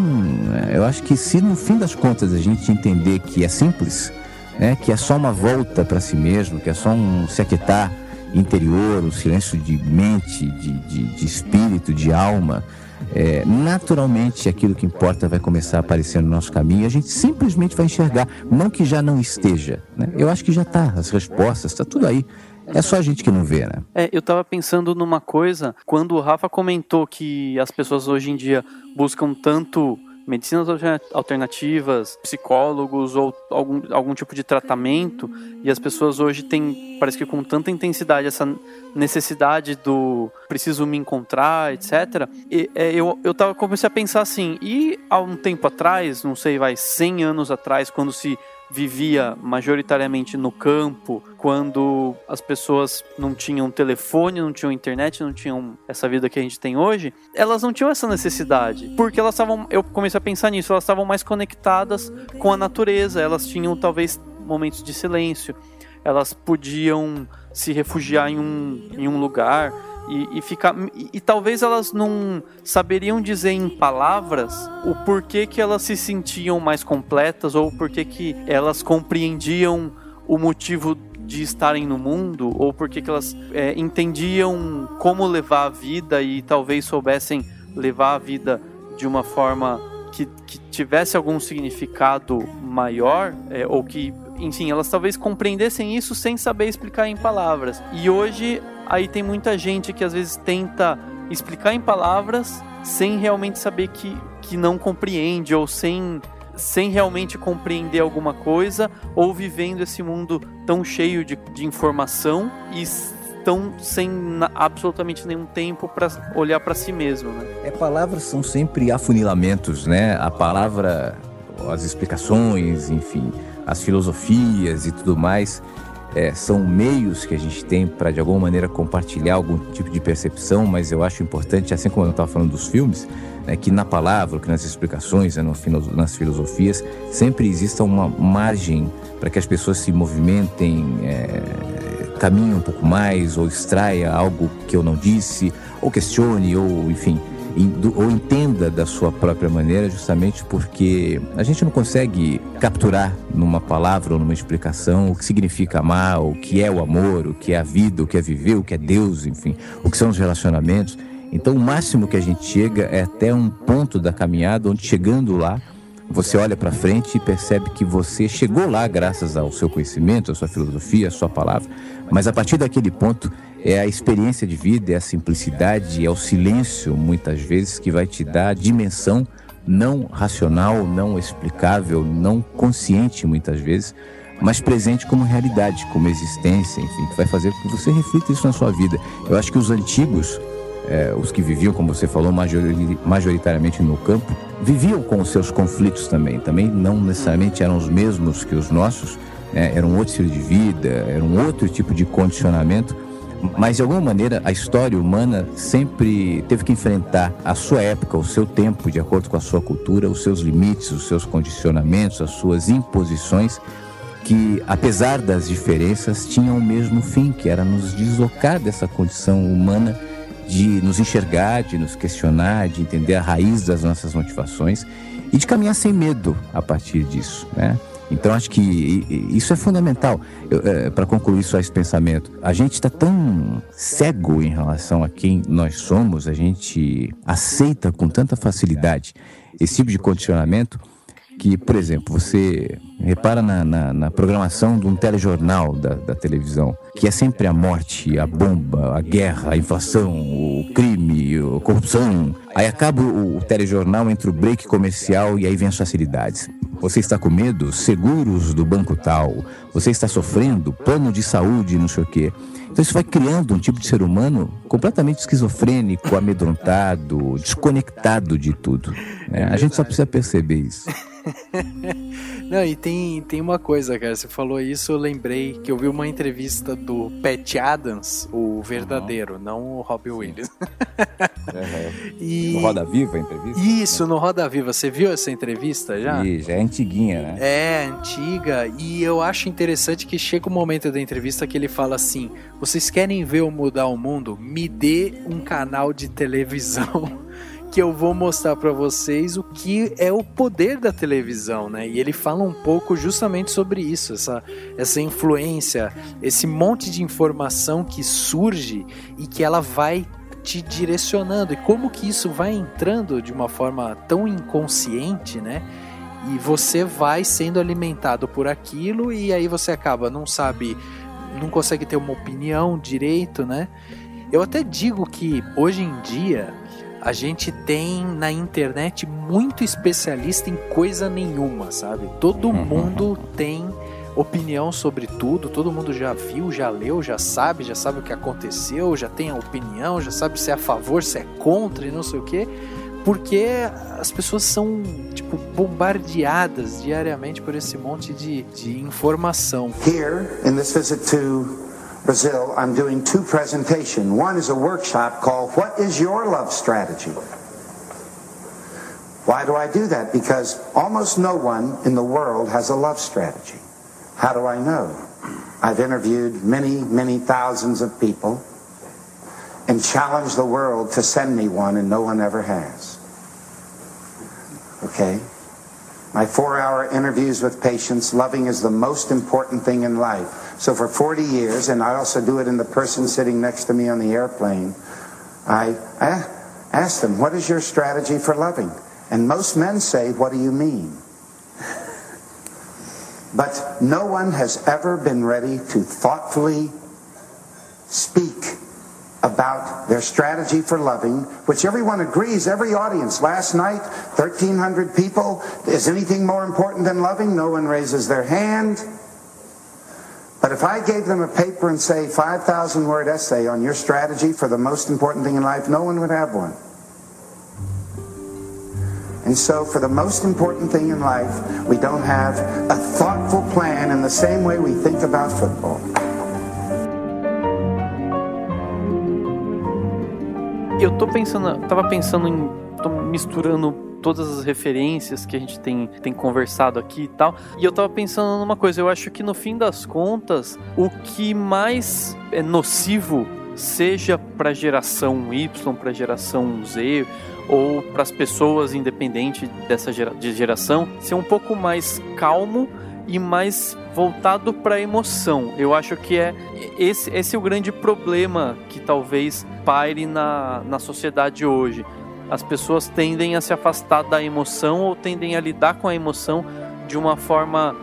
eu acho que se no fim das contas a gente entender que é simples, que é só uma volta para si mesmo, que é só um se aquietar interior, um silêncio de mente, de espírito, de alma, naturalmente aquilo que importa vai começar a aparecer no nosso caminho e a gente simplesmente vai enxergar, não que já não esteja, né? Eu acho que já está, as respostas, está tudo aí. É só a gente que não vê, né? Eu tava pensando numa coisa, quando o Rafa comentou que as pessoas hoje em dia buscam tanto medicinas alternativas, psicólogos ou algum tipo de tratamento, e as pessoas hoje têm, parece que com tanta intensidade, essa necessidade do preciso me encontrar, etc. Comecei a pensar assim, e há um tempo atrás, não sei, 100 anos atrás, quando se vivia majoritariamente no campo, quando as pessoas não tinham telefone, não tinham internet, não tinham essa vida que a gente tem hoje, elas não tinham essa necessidade, porque elas estavam, eu comecei a pensar nisso, elas estavam mais conectadas com a natureza, elas tinham talvez momentos de silêncio, elas podiam se refugiar em um lugar e talvez elas não saberiam dizer em palavras o porquê que elas se sentiam mais completas ou porquê que elas compreendiam o motivo de estarem no mundo ou porquê que elas entendiam como levar a vida e talvez soubessem levar a vida de uma forma que tivesse algum significado maior ou que, enfim, elas talvez compreendessem isso sem saber explicar em palavras. E hoje aí tem muita gente que às vezes tenta explicar em palavras sem realmente saber que não compreende, ou sem realmente compreender alguma coisa, ou vivendo esse mundo tão cheio de informação e estão sem absolutamente nenhum tempo para olhar para si mesmo, né? Palavras são sempre afunilamentos, né? A palavra, as explicações, enfim, as filosofias e tudo mais, são meios que a gente tem para de alguma maneira compartilhar algum tipo de percepção, mas eu acho importante, assim como eu estava falando dos filmes, que na palavra, que nas explicações, nas filosofias, sempre exista uma margem para que as pessoas se movimentem, caminhem um pouco mais, ou extraia algo que eu não disse, ou questione, ou enfim, ou entenda da sua própria maneira, justamente porque a gente não consegue capturar numa palavra ou numa explicação o que significa amar, o que é o amor, o que é a vida, o que é viver, o que é Deus, enfim, o que são os relacionamentos. Então o máximo que a gente chega é até um ponto da caminhada onde, chegando lá, você olha para frente e percebe que você chegou lá graças ao seu conhecimento, à sua filosofia, à sua palavra, mas a partir daquele ponto é a experiência de vida, é a simplicidade, é o silêncio, muitas vezes, que vai te dar a dimensão não racional, não explicável, não consciente, muitas vezes, mas presente como realidade, como existência, enfim, que vai fazer com que você reflita isso na sua vida. Eu acho que os antigos, os que viviam, como você falou, majoritariamente no campo, viviam com os seus conflitos também não necessariamente eram os mesmos que os nossos, era um outro estilo de vida, era um outro tipo de condicionamento, Mas, de alguma maneira, a história humana sempre teve que enfrentar a sua época, o seu tempo, de acordo com a sua cultura, os seus limites, os seus condicionamentos, as suas imposições, que, apesar das diferenças, tinham o mesmo fim, que era nos deslocar dessa condição humana de nos enxergar, de nos questionar, de entender a raiz das nossas motivações e de caminhar sem medo a partir disso, né? Então, acho que isso é fundamental. Para concluir só esse pensamento, a gente está tão cego em relação a quem nós somos, a gente aceita com tanta facilidade esse tipo de condicionamento que, por exemplo, você repara na programação de um telejornal da televisão, que é sempre a morte, a bomba, a guerra, a inflação, o crime, a corrupção. Aí acaba o telejornal, entra o break comercial e aí vem as facilidades. Você está com medo? Seguros do banco tal. Você está sofrendo? Plano de saúde, não sei o quê. Então isso vai criando um tipo de ser humano completamente esquizofrênico, amedrontado, desconectado de tudo, né? A gente só precisa perceber isso. Não, e tem uma coisa, cara, você falou isso, eu lembrei que eu vi uma entrevista do Pat Adams, o verdadeiro, não o Robin Williams. No Roda Viva a entrevista? Isso, no Roda Viva. Você viu essa entrevista já? Sim, já é antiguinha, né? É, antiga, e eu acho interessante que chega um momento da entrevista que ele fala assim: vocês querem ver eu mudar o mundo? Me dê um canal de televisão que eu vou mostrar pra vocês o que é o poder da televisão, né? E ele fala um pouco justamente sobre isso, essa influência, esse monte de informação que surge e que ela vai te direcionando, e como que isso vai entrando de uma forma tão inconsciente, né? E você vai sendo alimentado por aquilo, e aí você acaba, não consegue ter uma opinião direito, né? Eu até digo que hoje em dia a gente tem na internet muito especialista em coisa nenhuma, sabe? Todo mundo tem opinião sobre tudo, todo mundo já viu, já leu, já sabe o que aconteceu, já tem a opinião, já sabe se é a favor, se é contra e não sei o quê, porque as pessoas são, tipo, bombardeadas diariamente por esse monte de informação. Here, in this visit to Brazil, I'm doing 2 presentations. One is a workshop called What is Your Love Strategy? Why do I do that? Because almost no one in the world has a love strategy. How do I know? I've interviewed many, many thousands of people and challenged the world to send me one, and no one ever has. Okay? My 4-hour interviews with patients, loving is the most important thing in life. So for 40 years, and I also do it in the person sitting next to me on the airplane, I ask them, what is your strategy for loving? And most men say, what do you mean? But no one has ever been ready to thoughtfully speak about their strategy for loving, which everyone agrees, every audience. Last night, 1,300 people. Is anything more important than loving? No one raises their hand. But if I gave them a paper and say 5,000-word essay on your strategy for the most important thing in life, no one would have one. And so for the most important thing in life, we don't have a thoughtful plan in the same way we think about football. Tô misturando todas as referências que a gente tem conversado aqui e tal, e eu tava pensando numa coisa, eu acho que no fim das contas, o que mais é nocivo, seja pra geração Y, pra geração Z, ou para as pessoas independente dessa geração, ser um pouco mais calmo e mais voltado para a emoção. Eu acho que esse é o grande problema que talvez paire na sociedade hoje. As pessoas tendem a se afastar da emoção, ou tendem a lidar com a emoção de uma forma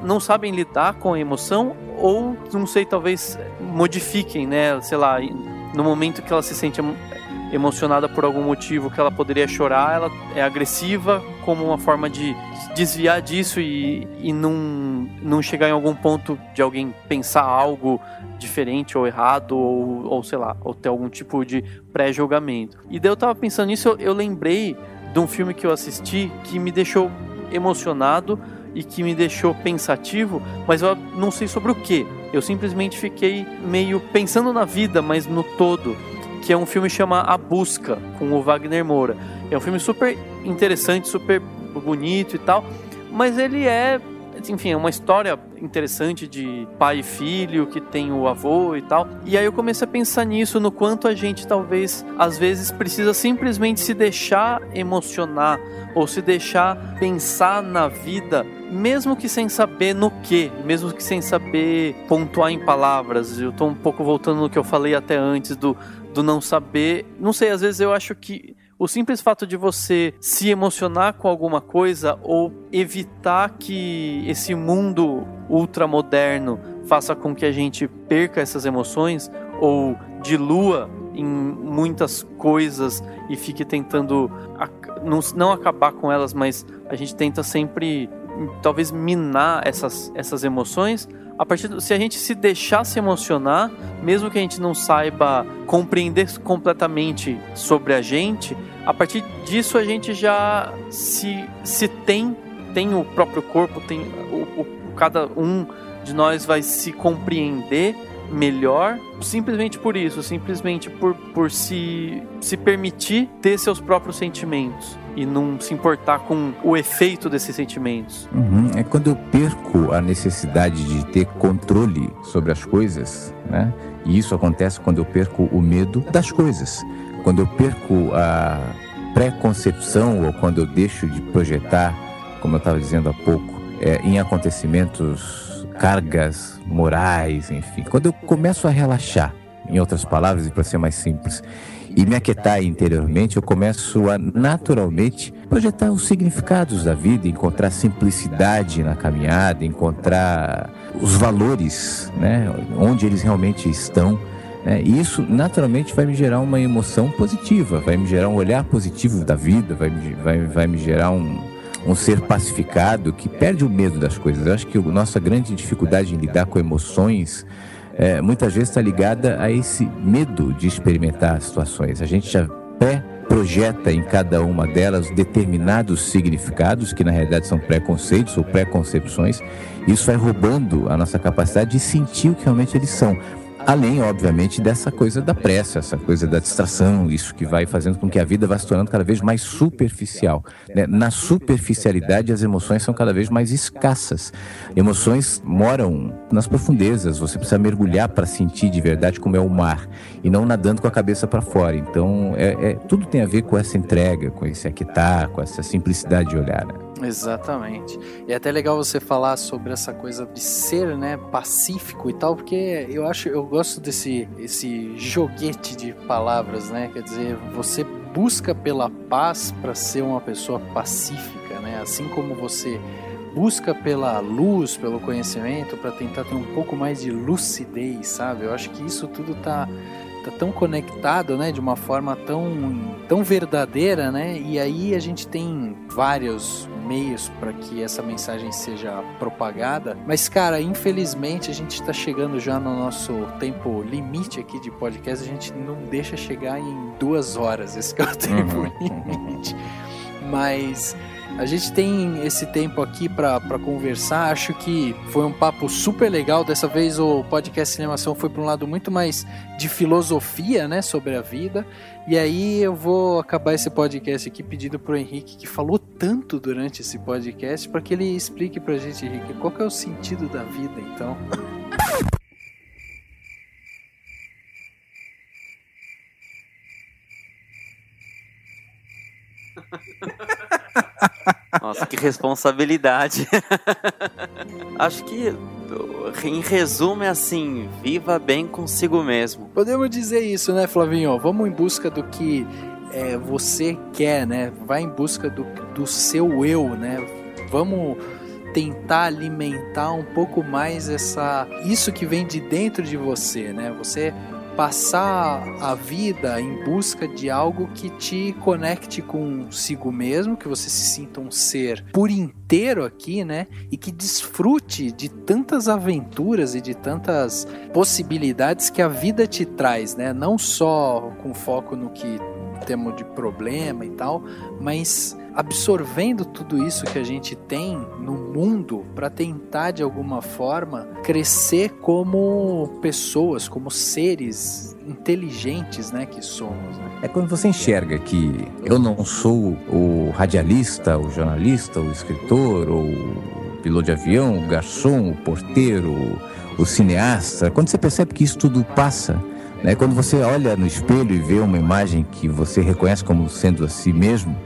não sabem lidar com a emoção, ou não sei, talvez modifiquem, né? Sei lá, no momento que ela se sente emocionada por algum motivo que ela poderia chorar, ela é agressiva como uma forma de desviar disso e não chegar em algum ponto de alguém pensar algo diferente ou errado ou sei lá, ou ter algum tipo de pré-julgamento. E daí eu tava pensando nisso, eu lembrei de um filme que eu assisti que me deixou emocionado e que me deixou pensativo, mas eu não sei sobre o quê. eu simplesmente fiquei meio pensando na vida, mas no todo, que é um filme que chama A Busca, com o Wagner Moura. É um filme super interessante, super bonito e tal, mas ele é, enfim, é uma história interessante de pai e filho, que tem o avô e tal. E aí eu comecei a pensar nisso, no quanto a gente talvez, às vezes, precisa simplesmente se deixar emocionar, ou se deixar pensar na vida, mesmo que sem saber no que, mesmo que sem saber pontuar em palavras. Eu tô um pouco voltando no que eu falei até antes, do não saber. Não sei, às vezes eu acho que o simples fato de você se emocionar com alguma coisa, ou evitar que esse mundo ultramoderno faça com que a gente perca essas emoções, ou dilua em muitas coisas e fique tentando não acabar com elas, mas a gente tenta sempre talvez minar essas emoções. Se a gente se deixar se emocionar, mesmo que a gente não saiba compreender completamente sobre a gente, a partir disso a gente já se tem o próprio corpo, tem cada um de nós vai se compreender melhor, simplesmente por isso, simplesmente por se permitir ter seus próprios sentimentos e não se importar com o efeito desses sentimentos. É quando eu perco a necessidade de ter controle sobre as coisas, né? E isso acontece quando eu perco o medo das coisas, quando eu perco a pré-concepção, ou quando eu deixo de projetar, como eu estava dizendo há pouco, em acontecimentos, cargas morais, enfim. Quando eu começo a relaxar, em outras palavras, e para ser mais simples, e me aquietar interiormente, eu começo a naturalmente projetar os significados da vida, encontrar simplicidade na caminhada, encontrar os valores, né, onde eles realmente estão, né? E isso naturalmente vai me gerar uma emoção positiva, vai me gerar um olhar positivo da vida, vai me gerar um ser pacificado que perde o medo das coisas. Eu acho que a nossa grande dificuldade em lidar com emoções muitas vezes está ligada a esse medo de experimentar as situações. A gente já pré-projeta em cada uma delas determinados significados, que na realidade são preconceitos ou preconcepções. Isso vai roubando a nossa capacidade de sentir o que realmente eles são. Além, obviamente, dessa coisa da pressa, essa coisa da distração, isso que vai fazendo com que a vida vá se tornando cada vez mais superficial, né? Na superficialidade, as emoções são cada vez mais escassas. Emoções moram nas profundezas, você precisa mergulhar para sentir de verdade como é o mar, e não nadando com a cabeça para fora. Então, tudo tem a ver com essa entrega, com esse aquietar, com essa simplicidade de olhar, né? Exatamente. E é até legal você falar sobre essa coisa de ser, né, pacífico e tal, porque eu gosto desse joguete de palavras, né? Quer dizer, você busca pela paz para ser uma pessoa pacífica, né? Assim como você busca pela luz, pelo conhecimento, para tentar ter um pouco mais de lucidez, sabe? Eu acho que isso tudo tá tão conectado, né, de uma forma tão verdadeira, né? E aí a gente tem vários meios para que essa mensagem seja propagada. Mas, cara, infelizmente a gente está chegando já no nosso tempo limite aqui de podcast. A gente não deixa chegar em 2 horas. Esse que é o tempo limite. Mas a gente tem esse tempo aqui para conversar. Acho que foi um papo super legal. Dessa vez o podcast Cinemação foi para um lado muito mais de filosofia, né, sobre a vida. E aí eu vou acabar esse podcast aqui pedindo pro Henrique, que falou tanto durante esse podcast, para que ele explique pra gente, Henrique, qual que é o sentido da vida, então. Nossa, que responsabilidade. Acho que, em resumo, é assim: viva bem consigo mesmo. Podemos dizer isso, né, Flavinho? Vamos em busca do que você quer, né? Vai em busca do seu eu, né? Vamos tentar alimentar um pouco mais isso que vem de dentro de você, né? Você passar a vida em busca de algo que te conecte consigo mesmo, que você se sinta um ser por inteiro aqui, né? E que desfrute de tantas aventuras e de tantas possibilidades que a vida te traz, né? Não só com foco no que temos de problema e tal, mas absorvendo tudo isso que a gente tem no mundo para tentar de alguma forma crescer como pessoas, como seres inteligentes, né, que somos, né? É quando você enxerga que eu não sou o radialista, o jornalista, o escritor, ou o piloto de avião, o garçom, o porteiro, o cineasta. Quando você percebe que isso tudo passa, né? Quando você olha no espelho e vê uma imagem que você reconhece como sendo a si mesmo,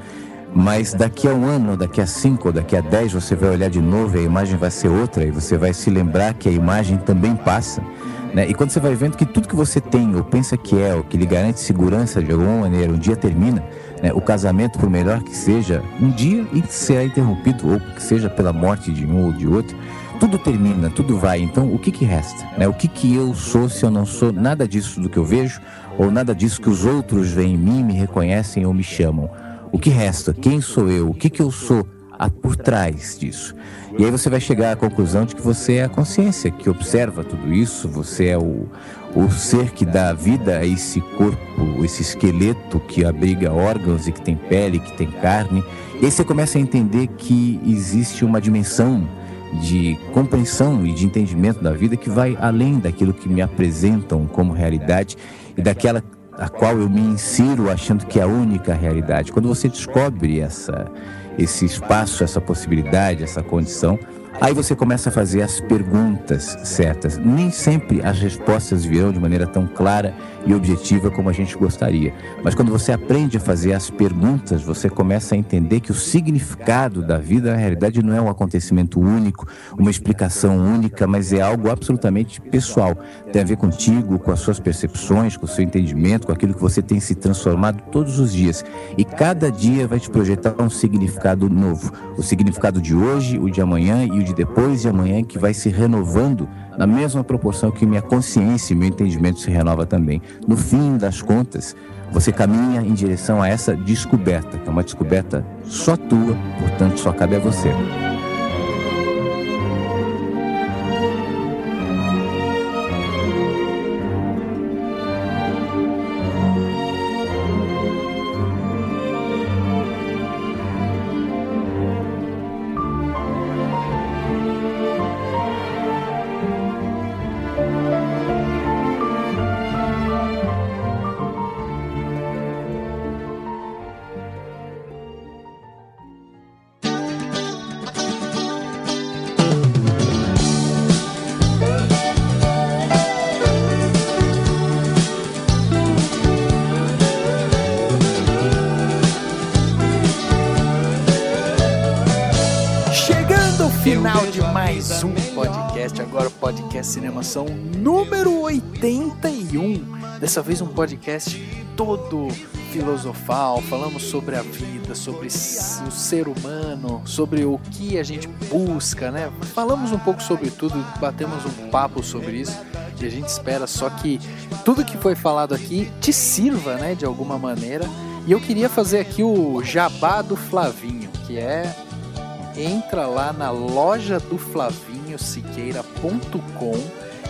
mas daqui a 1 ano, daqui a 5, daqui a 10, você vai olhar de novo e a imagem vai ser outra, e você vai se lembrar que a imagem também passa, né? E quando você vai vendo que tudo que você tem ou pensa que é, ou que lhe garante segurança de alguma maneira, um dia termina, né? O casamento, por melhor que seja, um dia será interrompido, ou que seja pela morte de um ou de outro, tudo termina, tudo vai. Então o que resta, né? O que eu sou se eu não sou nada disso do que eu vejo, ou nada disso que os outros veem em mim, me reconhecem ou me chamam? O que resta? Quem sou eu? O que eu sou por trás disso? E aí você vai chegar à conclusão de que você é a consciência que observa tudo isso, você é o ser que dá vida a esse corpo, esse esqueleto que abriga órgãos e que tem pele, que tem carne. E aí você começa a entender que existe uma dimensão de compreensão e de entendimento da vida que vai além daquilo que me apresentam como realidade e daquela a qual eu me insiro achando que é a única realidade. Quando você descobre esse espaço, essa possibilidade, essa condição, aí você começa a fazer as perguntas certas. Nem sempre as respostas virão de maneira tão clara e objetiva como a gente gostaria. Mas quando você aprende a fazer as perguntas, você começa a entender que o significado da vida, na realidade, não é um acontecimento único, uma explicação única, mas é algo absolutamente pessoal. Tem a ver contigo, com as suas percepções, com o seu entendimento, com aquilo que você tem se transformado todos os dias. E cada dia vai te projetar um significado novo. O significado de hoje, o de amanhã e o de depois de amanhã, que vai se renovando na mesma proporção que minha consciência e meu entendimento se renova também. No fim das contas, você caminha em direção a essa descoberta, que é uma descoberta só tua, portanto só cabe a você. Final de mais um podcast, agora o podcast Cinemação número 81. Dessa vez um podcast todo filosofal, falamos sobre a vida, sobre o ser humano, sobre o que a gente busca, né? Falamos um pouco sobre tudo, batemos um papo sobre isso e a gente espera só que tudo que foi falado aqui te sirva, né, de alguma maneira. E eu queria fazer aqui o jabá do Flavinho, que é... entra lá na loja do FlavinhoSiqueira.com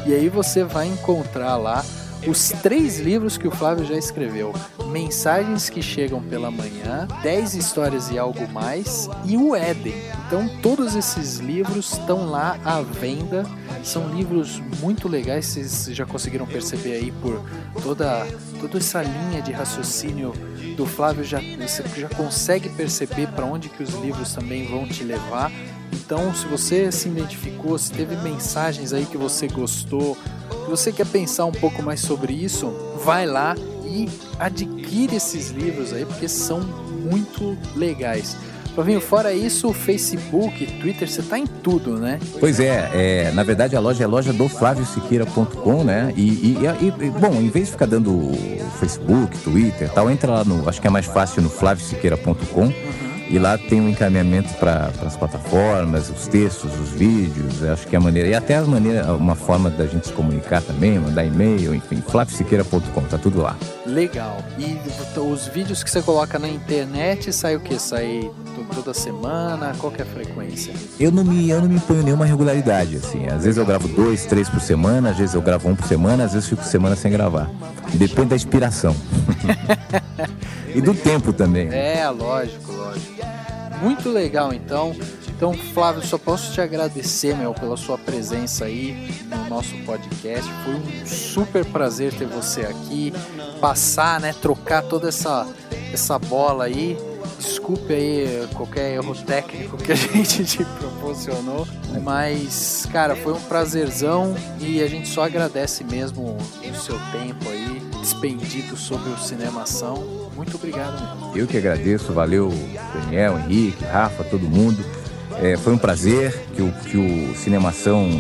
e aí você vai encontrar lá os 3 livros que o Flávio já escreveu: Mensagens que Chegam pela Manhã, 10 Histórias e Algo Mais e o Éden. Então todos esses livros estão lá à venda, são livros muito legais, vocês já conseguiram perceber aí por toda essa linha de raciocínio do Flávio, você já consegue perceber para onde que os livros também vão te levar. Então, se você se identificou, se teve mensagens aí que você gostou, se você quer pensar um pouco mais sobre isso, vai lá e adquire esses livros aí, porque são muito legais. Flavinho, fora isso, Facebook, Twitter, você tá em tudo, né? Pois na verdade a loja é loja do FlavioSiqueira.com, né? Bom, em vez de ficar dando Facebook, Twitter e tal, entra lá acho que é mais fácil no FlavioSiqueira.com. E lá tem um encaminhamento para as plataformas, os textos, os vídeos, acho que é a maneira, e até uma forma da gente se comunicar também, mandar e-mail, enfim, FlavioSiqueira.com, tá tudo lá. Legal. E os vídeos que você coloca na internet, sai o quê? Sai toda semana? Qual que é a frequência? Eu não me imponho nenhuma regularidade, assim. Às vezes eu gravo 2, 3 por semana, às vezes eu gravo 1 por semana, às vezes fico semana sem gravar. Depende da inspiração. E do tempo também. Lógico. Muito legal, então. Então, Flávio, só posso te agradecer, pela sua presença aí no nosso podcast. Foi um super prazer ter você aqui, passar, né, trocar toda essa bola aí. Desculpe aí qualquer erro técnico que a gente te proporcionou, mas, cara, foi um prazerzão e a gente só agradece mesmo o seu tempo aí despendido sobre o Cinemação. Muito obrigado mesmo. Eu que agradeço, valeu Daniel, Henrique, Rafa, todo mundo. Foi um prazer que o Cinemação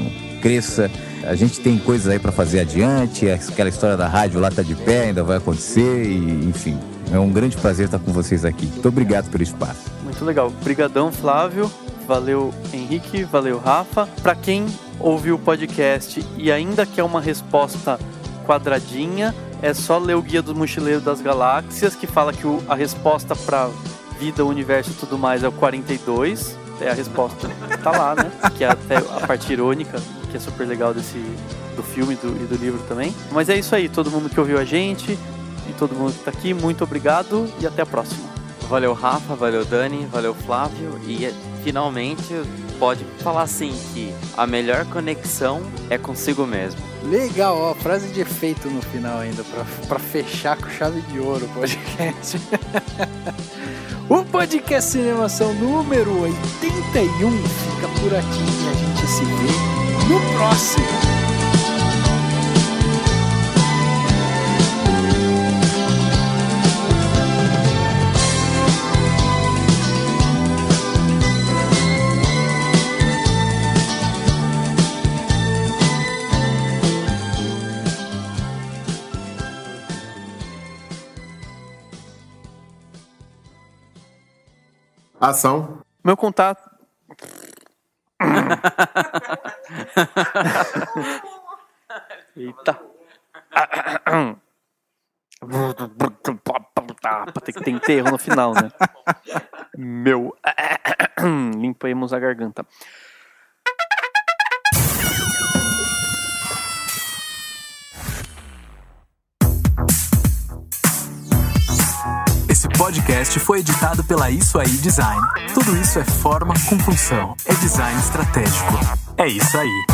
cresça. A gente tem coisas aí para fazer adiante, aquela história da rádio lá tá de pé, ainda vai acontecer e, enfim, é um grande prazer estar com vocês aqui. Muito obrigado pelo espaço. Muito legal. Obrigadão, Flávio. Valeu, Henrique. Valeu, Rafa. Para quem ouviu o podcast e ainda quer uma resposta quadradinha, é só ler o Guia do Mochileiro das Galáxias, que fala que a resposta para vida, universo e tudo mais é o 42. A resposta tá lá, né? Que é até a parte irônica, que é super legal do filme e do livro também. Mas é isso aí, todo mundo que ouviu a gente e todo mundo que tá aqui, muito obrigado e até a próxima. Valeu, Rafa, valeu, Dani, valeu, Flávio. E finalmente pode falar assim que a melhor conexão é consigo mesmo. Legal, ó, frase de efeito no final ainda, pra fechar com chave de ouro o podcast. O podcast Cinemação número 81 fica por aqui e a gente se vê no próximo. Ação. Meu contato. Eita. Tem enterro no final, né? Limpemos a garganta. Esse podcast foi editado pela Isso Aí Design. Tudo isso é forma com função. É design estratégico. É isso aí.